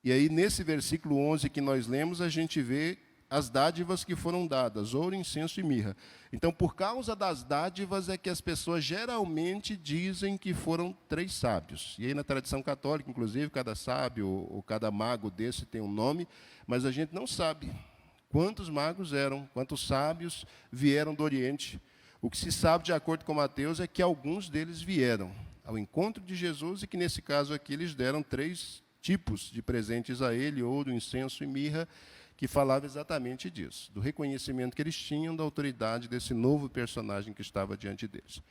E aí, nesse versículo 11 que nós lemos, a gente vê as dádivas que foram dadas, ouro, incenso e mirra. Então, por causa das dádivas, é que as pessoas geralmente dizem que foram 3 sábios. E aí, na tradição católica, inclusive, cada sábio ou cada mago desse tem um nome, mas a gente não sabe quantos magos eram, quantos sábios vieram do Oriente. O que se sabe, de acordo com Mateus, é que alguns deles vieram ao encontro de Jesus e que, nesse caso aqui, eles deram 3 tipos de presentes a ele, ouro, incenso e mirra, que falava exatamente disso, do reconhecimento que eles tinham da autoridade desse novo personagem que estava diante deles.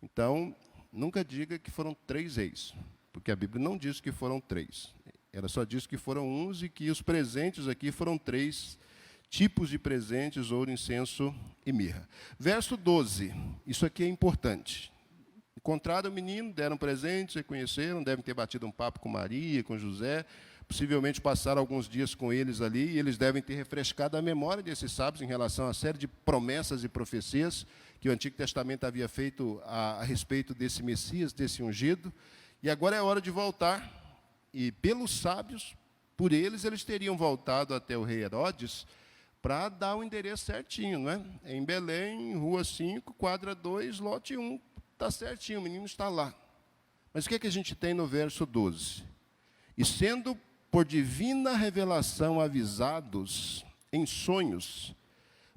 Então, nunca diga que foram 3 reis, porque a Bíblia não diz que foram 3. Ela só diz que foram uns e que os presentes aqui foram 3 tipos de presentes, ouro, incenso e mirra. Verso 12, isso aqui é importante. Encontraram o menino, deram presentes, reconheceram, devem ter batido um papo com Maria, com José, possivelmente passaram alguns dias com eles ali, e eles devem ter refrescado a memória desses sábios em relação a uma série de promessas e profecias que o Antigo Testamento havia feito a respeito desse Messias, desse ungido. E agora é hora de voltar. E pelos sábios, por eles teriam voltado até o rei Herodes para dar o endereço certinho, não é? Em Belém, Rua 5, quadra 2, lote 1, está certinho, o menino está lá. Mas o que é que a gente tem no verso 12? E sendo por divina revelação avisados em sonhos,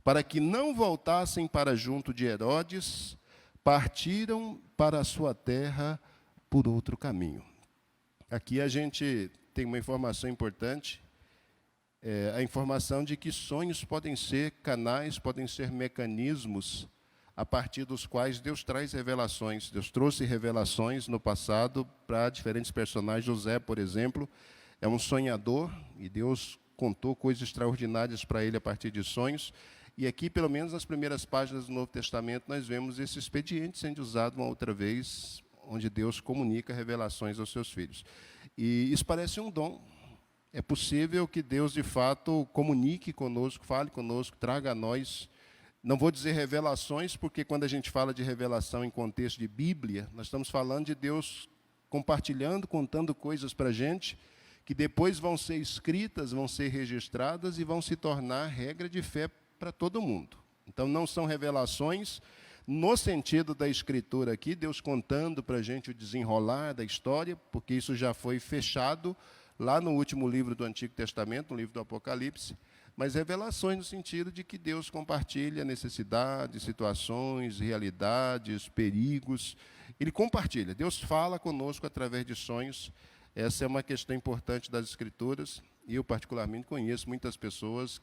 para que não voltassem para junto de Herodes, partiram para a sua terra por outro caminho. Aqui a gente tem uma informação importante, a informação de que sonhos podem ser canais, podem ser mecanismos a partir dos quais Deus traz revelações. Deus trouxe revelações no passado para diferentes personagens. José, por exemplo, é um sonhador, e Deus contou coisas extraordinárias para ele a partir de sonhos. E aqui, pelo menos nas primeiras páginas do Novo Testamento, nós vemos esse expediente sendo usado uma outra vez, onde Deus comunica revelações aos seus filhos. E isso parece um dom. É possível que Deus, de fato, comunique conosco, fale conosco, traga a nós. Não vou dizer revelações, porque quando a gente fala de revelação em contexto de Bíblia, nós estamos falando de Deus compartilhando, contando coisas para a gente, que depois vão ser escritas, vão ser registradas e vão se tornar regra de fé para todo mundo. Então, não são revelações no sentido da Escritura aqui, Deus contando para a gente o desenrolar da história, porque isso já foi fechado lá no último livro do Antigo Testamento, no livro do Apocalipse, mas revelações no sentido de que Deus compartilha necessidades, situações, realidades, perigos. Ele compartilha, Deus fala conosco através de sonhos. Essa é uma questão importante das Escrituras, e eu particularmente conheço muitas pessoas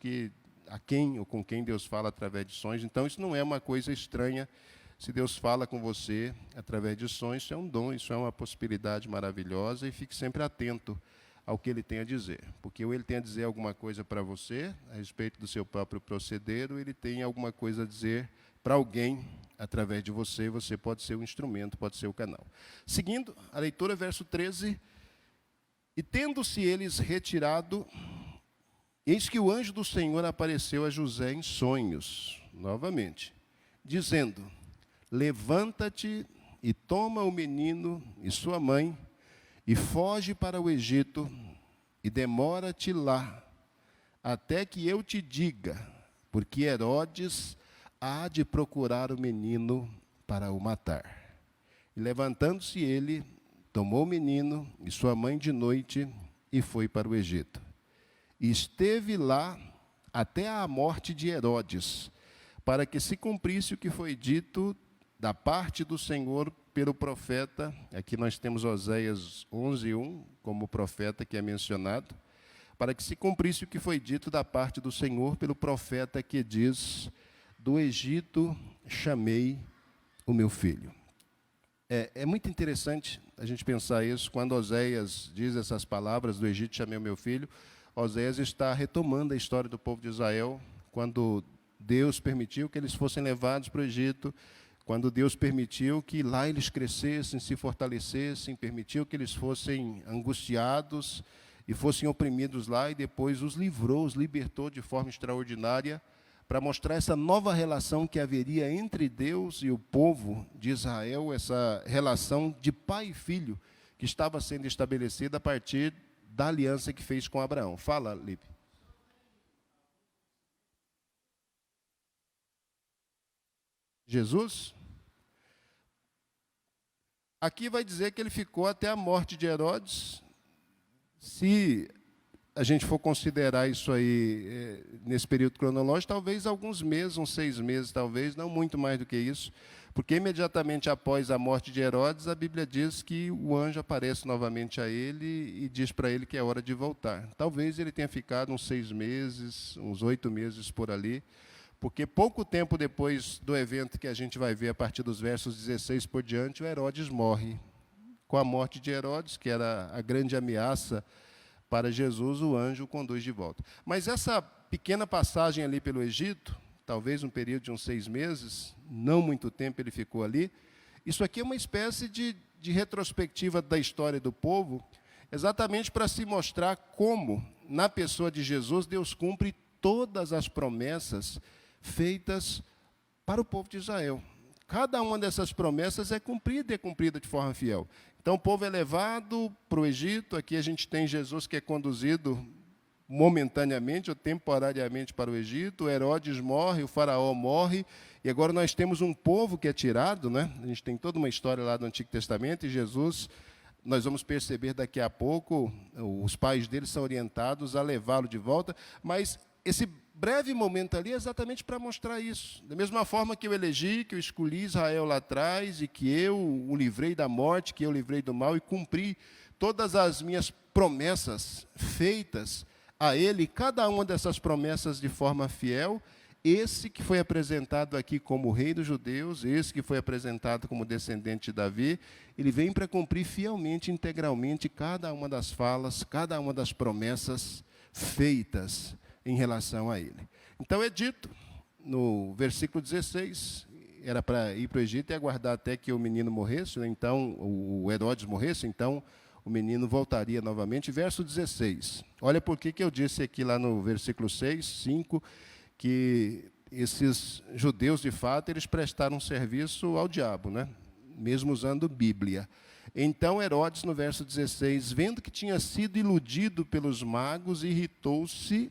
a quem ou com quem Deus fala através de sonhos. Então, isso não é uma coisa estranha. Se Deus fala com você através de sonhos, isso é um dom, isso é uma possibilidade maravilhosa, e fique sempre atento ao que Ele tem a dizer. Porque ou Ele tem a dizer alguma coisa para você, a respeito do seu próprio proceder, ou Ele tem alguma coisa a dizer para alguém através de você, você pode ser o instrumento, pode ser o canal. Seguindo a leitura, verso 13, e tendo-se eles retirado, eis que o anjo do Senhor apareceu a José em sonhos, novamente, dizendo, levanta-te e toma o menino e sua mãe, e foge para o Egito, e demora-te lá, até que eu te diga, porque Herodes há de procurar o menino para o matar. E levantando-se ele, tomou o menino e sua mãe de noite, e foi para o Egito. E esteve lá até a morte de Herodes, para que se cumprisse o que foi dito da parte do Senhor pelo profeta. Aqui nós temos Oséias 11:1 como profeta que é mencionado. para que se cumprisse o que foi dito da parte do Senhor pelo profeta que diz: do Egito chamei o meu filho. É muito interessante a gente pensar isso. Quando Oséias diz essas palavras, do Egito chamei o meu filho, Oséias está retomando a história do povo de Israel, quando Deus permitiu que eles fossem levados para o Egito, quando Deus permitiu que lá eles crescessem, se fortalecessem, permitiu que eles fossem angustiados e fossem oprimidos lá, e depois os livrou, os libertou de forma extraordinária, para mostrar essa nova relação que haveria entre Deus e o povo de Israel, essa relação de pai e filho, que estava sendo estabelecida a partir da aliança que fez com Abraão. Fala, Lipe. Jesus? Aqui vai dizer que ele ficou até a morte de Herodes. Se a gente for considerar isso aí nesse período cronológico, talvez alguns meses, uns 6 meses, talvez, não muito mais do que isso, porque imediatamente após a morte de Herodes, a Bíblia diz que o anjo aparece novamente a ele e diz para ele que é hora de voltar. Talvez ele tenha ficado uns 6 meses, uns 8 meses por ali, porque pouco tempo depois do evento que a gente vai ver a partir dos versos 16 por diante, o Herodes morre. Com a morte de Herodes, que era a grande ameaça para Jesus, o anjo o conduz de volta. Mas essa pequena passagem ali pelo Egito, talvez um período de uns 6 meses, não muito tempo ele ficou ali, isso aqui é uma espécie de retrospectiva da história do povo, exatamente para se mostrar como, na pessoa de Jesus, Deus cumpre todas as promessas feitas para o povo de Israel. Cada uma dessas promessas é cumprida e é cumprida de forma fiel. Então, o povo é levado para o Egito. Aqui a gente tem Jesus que é conduzido momentaneamente ou temporariamente para o Egito. Herodes morre, o faraó morre. E agora nós temos um povo que é tirado, né? A gente tem toda uma história lá do Antigo Testamento. E Jesus, nós vamos perceber daqui a pouco, os pais dele são orientados a levá-lo de volta. Mas esse breve momento ali é exatamente para mostrar isso. Da mesma forma que eu elegi, que eu escolhi Israel lá atrás, e que eu o livrei da morte, que eu o livrei do mal, e cumpri todas as minhas promessas feitas a ele, cada uma dessas promessas de forma fiel, esse que foi apresentado aqui como rei dos judeus, esse que foi apresentado como descendente de Davi, ele vem para cumprir fielmente, integralmente, cada uma das falas, cada uma das promessas feitas em relação a ele. Então é dito, no versículo 16, era para ir para o Egito e aguardar até que o menino morresse, então o Herodes morresse, então o menino voltaria novamente. Verso 16, olha por que eu disse aqui lá no versículo 6, 5, que esses judeus, de fato, eles prestaram serviço ao diabo, né? Mesmo usando Bíblia. Então Herodes, no verso 16, vendo que tinha sido iludido pelos magos, irritou-se.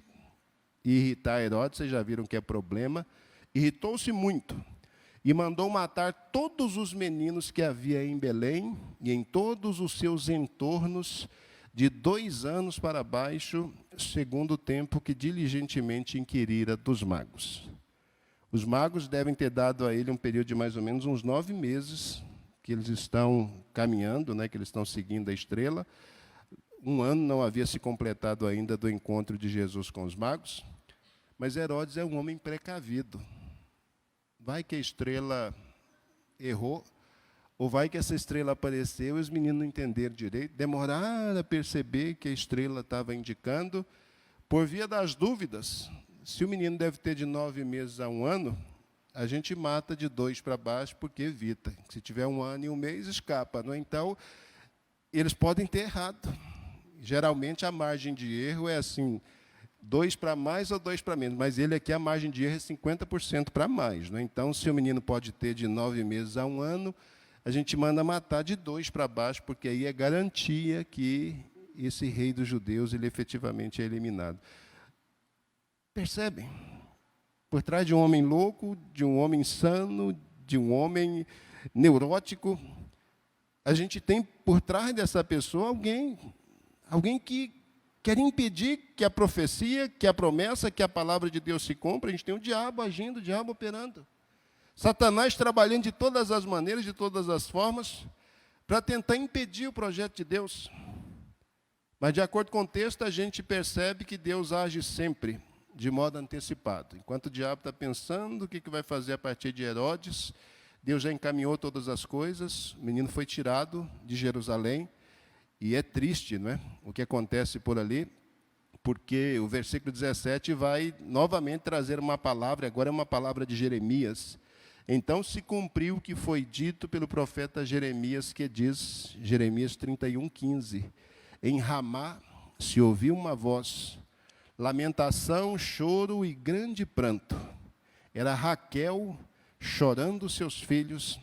Irritar Herodes, vocês já viram que é problema, irritou-se muito e mandou matar todos os meninos que havia em Belém e em todos os seus entornos, de 2 anos para baixo, segundo o tempo que diligentemente inquirira dos magos. Os magos devem ter dado a ele um período de mais ou menos uns 9 meses, que eles estão caminhando, né, que eles estão seguindo a estrela. 1 ano não havia se completado ainda do encontro de Jesus com os magos. Mas Herodes é um homem precavido. Vai que a estrela errou, ou vai que essa estrela apareceu e os meninos não entenderam direito, demoraram a perceber que a estrela estava indicando, por via das dúvidas. Se o menino deve ter de 9 meses a 1 ano, a gente mata de 2 para baixo, porque evita. Se tiver 1 ano e 1 mês, escapa. Não é? Então, eles podem ter errado. Geralmente, a margem de erro é assim, 2 para mais ou 2 para menos, mas ele aqui, a margem de erro é 50% para mais. Né? Então, se o menino pode ter de 9 meses a 1 ano, a gente manda matar de 2 para baixo, porque aí é garantia que esse rei dos judeus, ele efetivamente é eliminado. Percebem? Por trás de um homem louco, de um homem insano, de um homem neurótico, a gente tem por trás dessa pessoa alguém que quer impedir que a profecia, que a promessa, que a palavra de Deus se cumpra. A gente tem o diabo agindo, o diabo operando. Satanás trabalhando de todas as maneiras, de todas as formas, para tentar impedir o projeto de Deus. Mas, de acordo com o texto, a gente percebe que Deus age sempre de modo antecipado. Enquanto o diabo está pensando o que vai fazer a partir de Herodes, Deus já encaminhou todas as coisas, o menino foi tirado de Jerusalém, e é triste, não é? O que acontece por ali, porque o versículo 17 vai novamente trazer uma palavra, agora é uma palavra de Jeremias. Então se cumpriu o que foi dito pelo profeta Jeremias, que diz, Jeremias 31:15, em Ramá se ouviu uma voz, lamentação, choro e grande pranto. Era Raquel chorando seus filhos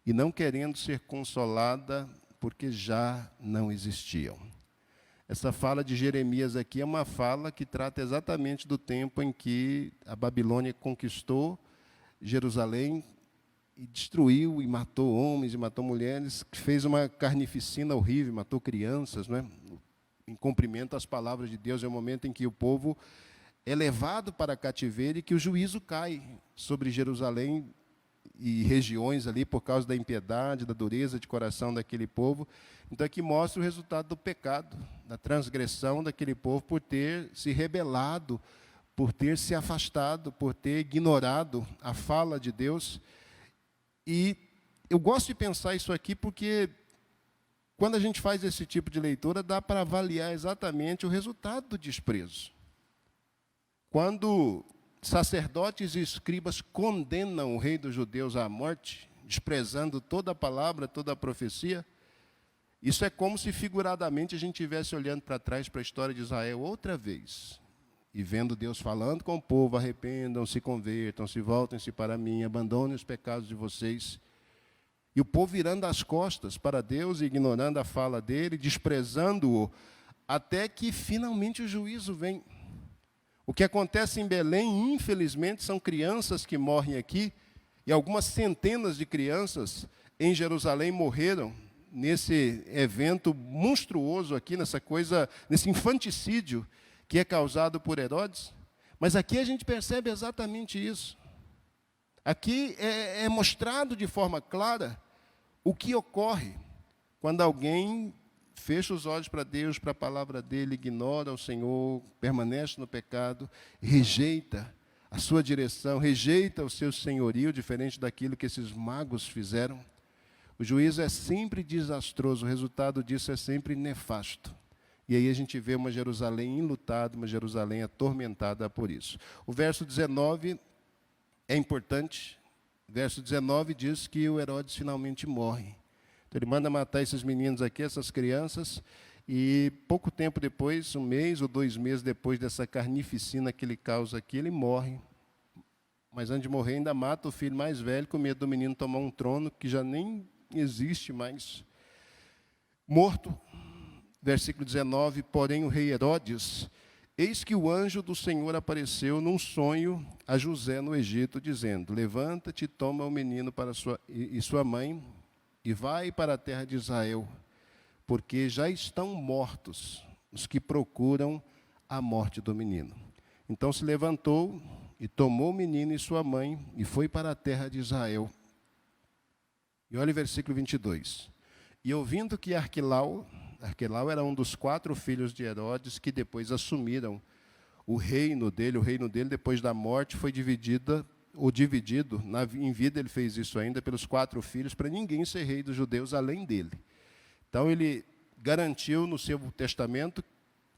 e não querendo ser consolada, porque já não existiam. Essa fala de Jeremias aqui é uma fala que trata exatamente do tempo em que a Babilônia conquistou Jerusalém e destruiu e matou homens e matou mulheres, fez uma carnificina horrível, matou crianças, não é? Em cumprimento às palavras de Deus, é o momento em que o povo é levado para cativeiro e que o juízo cai sobre Jerusalém e regiões ali por causa da impiedade, da dureza de coração daquele povo. Então aqui mostra o resultado do pecado, da transgressão daquele povo por ter se rebelado, por ter se afastado, por ter ignorado a fala de Deus. E eu gosto de pensar isso aqui porque quando a gente faz esse tipo de leitura, dá para avaliar exatamente o resultado do desprezo. Quando sacerdotes e escribas condenam o rei dos judeus à morte, desprezando toda a palavra, toda a profecia, isso é como se figuradamente a gente estivesse olhando para trás para a história de Israel outra vez, e vendo Deus falando com o povo, arrependam-se, convertam-se, voltem-se para mim, abandonem os pecados de vocês. E o povo virando as costas para Deus, ignorando a fala dele, desprezando-o, até que finalmente o juízo vem. O que acontece em Belém, infelizmente, são crianças que morrem aqui, e algumas centenas de crianças em Jerusalém morreram nesse evento monstruoso aqui, nesse infanticídio que é causado por Herodes. Mas aqui a gente percebe exatamente isso. Aqui é mostrado de forma clara o que ocorre quando alguém fecha os olhos para Deus, para a palavra dele, ignora o Senhor, permanece no pecado, rejeita a sua direção, rejeita o seu senhorio, diferente daquilo que esses magos fizeram. O juízo é sempre desastroso, o resultado disso é sempre nefasto. E aí a gente vê uma Jerusalém enlutada, uma Jerusalém atormentada por isso. O verso 19 é importante. O verso 19 diz que o Herodes finalmente morre. Então ele manda matar esses meninos aqui, essas crianças, e pouco tempo depois, 1 mês ou 2 meses depois dessa carnificina que ele causa aqui, ele morre. Mas antes de morrer, ainda mata o filho mais velho, com medo do menino tomar um trono que já nem existe mais. Morto, versículo 19, porém o rei Herodes, eis que o anjo do Senhor apareceu num sonho a José no Egito, dizendo, levanta-te, toma o menino e sua mãe, e vai para a terra de Israel, porque já estão mortos os que procuram a morte do menino. Então se levantou e tomou o menino e sua mãe, e foi para a terra de Israel. E olha o versículo 22. E ouvindo que Arquelau era um dos 4 filhos de Herodes, que depois assumiram o reino dele depois da morte foi dividido, em vida ele fez isso ainda, pelos 4 filhos, para ninguém ser rei dos judeus além dele. Então ele garantiu no seu testamento,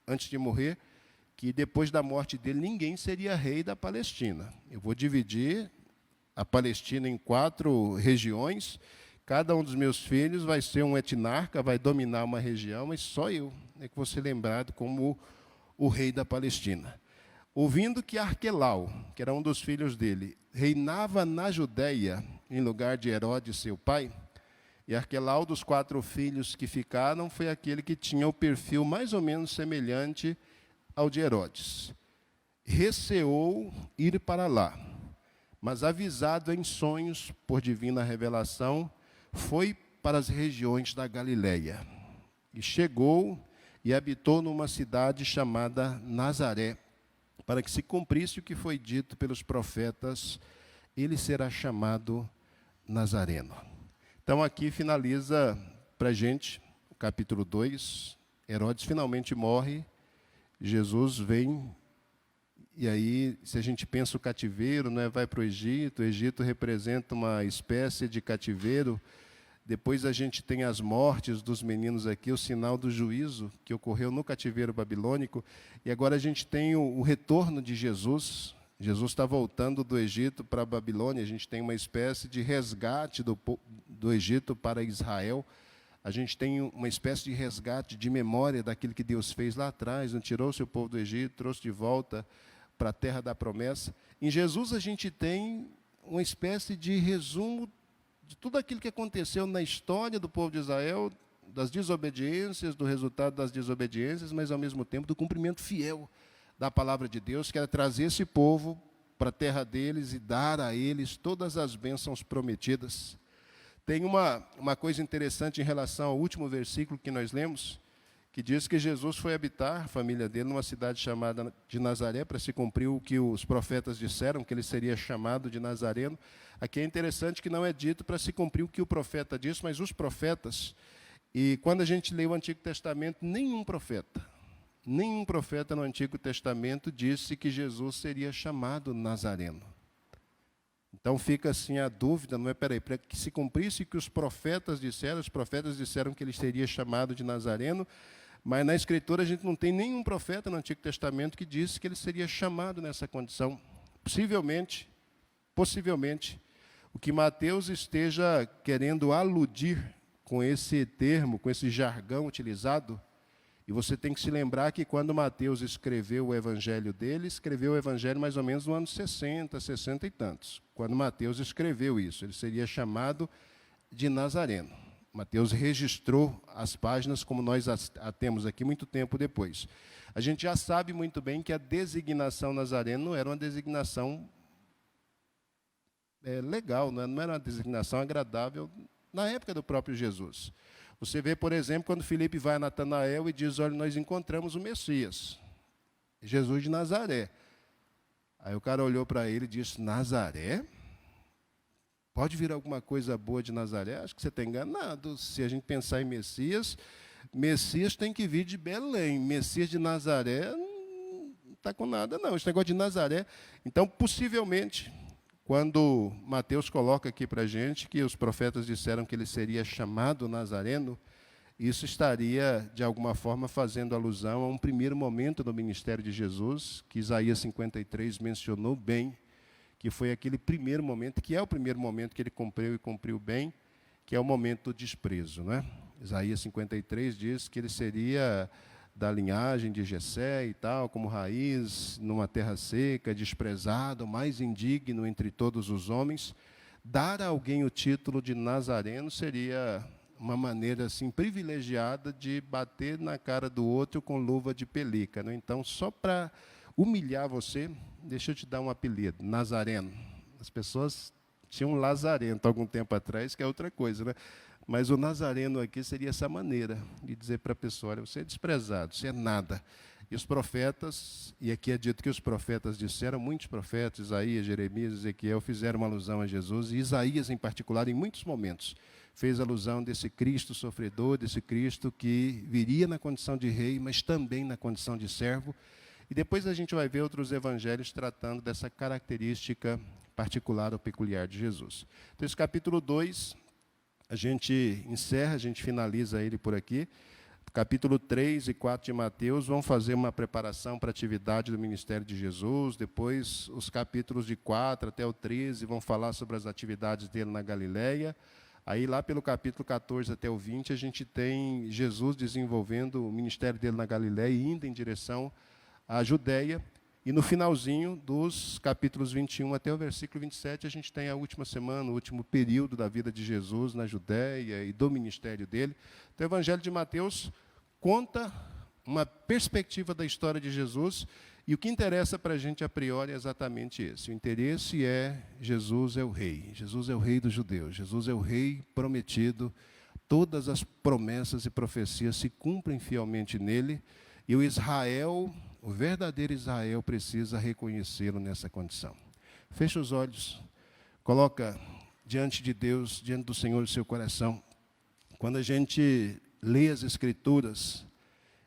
antes de morrer, que depois da morte dele ninguém seria rei da Palestina. Eu vou dividir a Palestina em 4 regiões, cada um dos meus filhos vai ser um etnarca, vai dominar uma região, mas só eu é que vou ser lembrado como o rei da Palestina. Ouvindo que Arquelau, que era um dos filhos dele, reinava na Judéia, em lugar de Herodes, seu pai, e Arquelau, dos 4 filhos que ficaram, foi aquele que tinha o perfil mais ou menos semelhante ao de Herodes. Receou ir para lá, mas avisado em sonhos por divina revelação, foi para as regiões da Galileia. E chegou e habitou numa cidade chamada Nazaré, para que se cumprisse o que foi dito pelos profetas, ele será chamado Nazareno. Então aqui finaliza para a gente o capítulo 2 Herodes finalmente morre, Jesus vem, e aí, se a gente pensa o cativeiro, né, vai para o Egito representa uma espécie de cativeiro. Depois a gente tem as mortes dos meninos aqui, o sinal do juízo que ocorreu no cativeiro babilônico, e agora a gente tem o retorno de Jesus. Jesus está voltando do Egito para a Babilônia, a gente tem uma espécie de resgate do Egito para Israel. A gente tem uma espécie de resgate de memória daquilo que Deus fez lá atrás, não tirou o seu povo do Egito, trouxe de volta para a terra da promessa. Em Jesus a gente tem uma espécie de resumo de tudo aquilo que aconteceu na história do povo de Israel, das desobediências, do resultado das desobediências, mas ao mesmo tempo do cumprimento fiel da palavra de Deus, que era trazer esse povo para a terra deles e dar a eles todas as bênçãos prometidas. Tem uma coisa interessante em relação ao último versículo que nós lemos, que diz que Jesus foi habitar a família dele numa cidade chamada de Nazaré, para se cumprir o que os profetas disseram, que ele seria chamado de Nazareno. Aqui é interessante que não é dito para se cumprir o que o profeta disse, mas os profetas. E quando a gente lê o Antigo Testamento, nenhum profeta no Antigo Testamento disse que Jesus seria chamado Nazareno. Então fica assim a dúvida, não é, para que se cumprisse o que os profetas disseram que ele seria chamado de Nazareno, mas na Escritura a gente não tem nenhum profeta no Antigo Testamento que disse que ele seria chamado nessa condição. Possivelmente, o que Mateus esteja querendo aludir com esse termo, com esse jargão utilizado, e você tem que se lembrar que quando Mateus escreveu o evangelho dele, escreveu o evangelho mais ou menos no ano 60, 60 e tantos. Quando Mateus escreveu isso, ele seria chamado de Nazareno. Mateus registrou as páginas como nós a temos aqui muito tempo depois. A gente já sabe muito bem que a designação Nazareno não era uma designação legal, não era uma designação agradável na época do próprio Jesus. Você vê, por exemplo, quando Filipe vai a Natanael e diz, olha, nós encontramos o Messias, Jesus de Nazaré. Aí o cara olhou para ele e disse, Nazaré? Pode vir alguma coisa boa de Nazaré? Acho que você está enganado. Se a gente pensar em Messias, Messias tem que vir de Belém. Messias de Nazaré não está com nada, não. Esse negócio de Nazaré. Então, possivelmente, quando Mateus coloca aqui para a gente que os profetas disseram que ele seria chamado Nazareno, isso estaria, de alguma forma, fazendo alusão a um primeiro momento do ministério de Jesus, que Isaías 53 mencionou bem, que foi aquele primeiro momento, que é o primeiro momento que ele cumpriu e cumpriu bem, que é o momento do desprezo, né? Isaías 53 diz que ele seria da linhagem de Jessé e tal, como raiz, numa terra seca, desprezado, mais indigno entre todos os homens. Dar a alguém o título de Nazareno seria uma maneira assim privilegiada de bater na cara do outro com luva de pelica, né? Então, só para humilhar você, deixa eu te dar um apelido, Nazareno. As pessoas tinham um lazarento algum tempo atrás, que é outra coisa, né? Mas o Nazareno aqui seria essa maneira de dizer para a pessoa, olha, você é desprezado, você é nada. E os profetas, e aqui é dito que os profetas disseram, muitos profetas, Isaías, Jeremias, Ezequiel, fizeram uma alusão a Jesus, e Isaías, em particular, em muitos momentos, fez alusão desse Cristo sofredor, desse Cristo que viria na condição de rei, mas também na condição de servo. E depois a gente vai ver outros evangelhos tratando dessa característica particular ou peculiar de Jesus. Então, esse capítulo 2, a gente encerra, a gente finaliza ele por aqui. Capítulo 3 e 4 de Mateus vão fazer uma preparação para a atividade do ministério de Jesus. Depois, os capítulos de 4 até o 13 vão falar sobre as atividades dele na Galileia. Aí, lá pelo capítulo 14 até o 20, a gente tem Jesus desenvolvendo o ministério dele na Galileia e indo em direção à Judéia. E no finalzinho dos capítulos 21 até o versículo 27, a gente tem a última semana, o último período da vida de Jesus na Judéia e do ministério dele. Então, o Evangelho de Mateus conta uma perspectiva da história de Jesus, e o que interessa para a gente a priori é exatamente esse. O interesse é Jesus é o rei. Jesus é o rei dos judeus. Jesus é o rei prometido. Todas as promessas e profecias se cumprem fielmente nele, e o Israel, o verdadeiro Israel, precisa reconhecê-lo nessa condição. Feche os olhos, coloca diante de Deus, diante do Senhor, o seu coração. Quando a gente lê as Escrituras,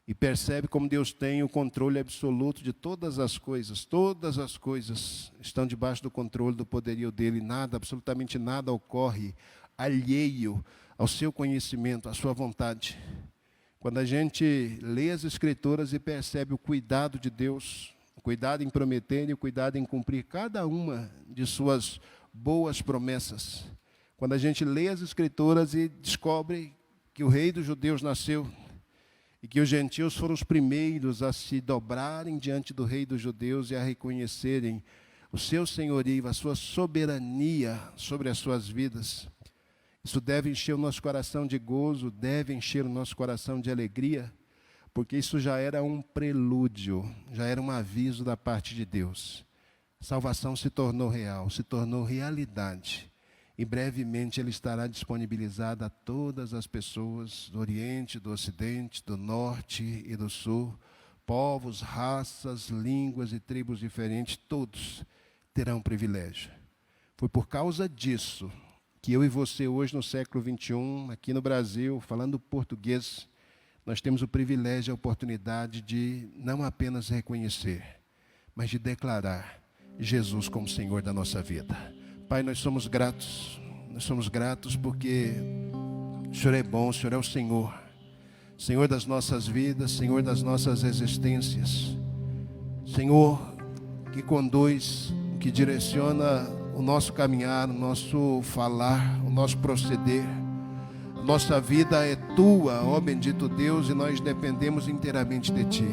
e percebe como Deus tem o controle absoluto de todas as coisas estão debaixo do controle, do poderio dele, nada, absolutamente nada ocorre alheio ao seu conhecimento, à sua vontade. Quando a gente lê as Escrituras e percebe o cuidado de Deus, o cuidado em prometer e o cuidado em cumprir cada uma de suas boas promessas. Quando a gente lê as Escrituras e descobre que o rei dos judeus nasceu e que os gentios foram os primeiros a se dobrarem diante do rei dos judeus e a reconhecerem o seu senhorio, a sua soberania sobre as suas vidas. Isso deve encher o nosso coração de gozo, deve encher o nosso coração de alegria, porque isso já era um prelúdio, já era um aviso da parte de Deus. A salvação se tornou real, se tornou realidade. E brevemente ele estará disponibilizado a todas as pessoas do Oriente, do Ocidente, do Norte e do Sul. Povos, raças, línguas e tribos diferentes, todos terão privilégio. Foi por causa disso que eu e você hoje no século XXI, aqui no Brasil, falando português, nós temos o privilégio e a oportunidade de não apenas reconhecer, mas de declarar Jesus como Senhor da nossa vida. Pai, nós somos gratos porque o Senhor é bom, o Senhor é o Senhor, Senhor das nossas vidas, Senhor das nossas existências, Senhor que conduz, que direciona o nosso caminhar, o nosso falar, o nosso proceder. Nossa vida é Tua, ó bendito Deus, e nós dependemos inteiramente de Ti.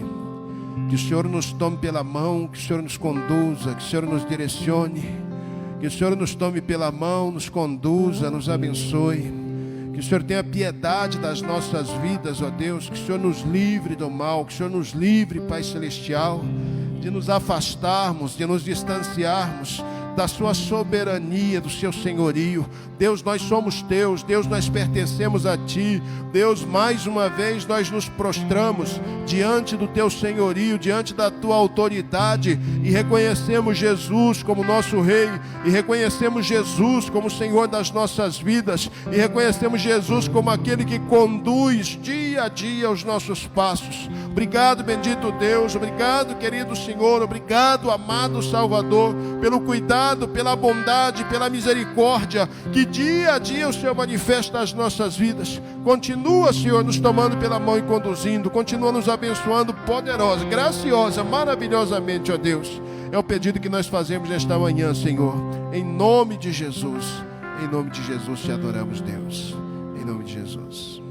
Que o Senhor nos tome pela mão, que o Senhor nos conduza, que o Senhor nos direcione, que o Senhor nos tome pela mão, nos conduza, nos abençoe. Que o Senhor tenha piedade das nossas vidas, ó Deus, que o Senhor nos livre do mal, que o Senhor nos livre, Pai Celestial, de nos afastarmos, de nos distanciarmos da sua soberania, do seu senhorio. Deus, nós somos teus, Deus, nós pertencemos a ti. Deus, mais uma vez nós nos prostramos diante do teu senhorio, diante da tua autoridade, e reconhecemos Jesus como nosso rei, e reconhecemos Jesus como Senhor das nossas vidas, e reconhecemos Jesus como aquele que conduz dia a dia os nossos passos. Obrigado, bendito Deus, obrigado, querido Senhor, obrigado, amado Salvador, pelo cuidado, pela bondade, pela misericórdia que dia a dia o Senhor manifesta nas nossas vidas. Continua, Senhor, nos tomando pela mão e conduzindo, continua nos abençoando poderosa, graciosa, maravilhosamente, ó Deus. É o pedido que nós fazemos nesta manhã, Senhor, em nome de Jesus. Em nome de Jesus te adoramos, Deus, em nome de Jesus.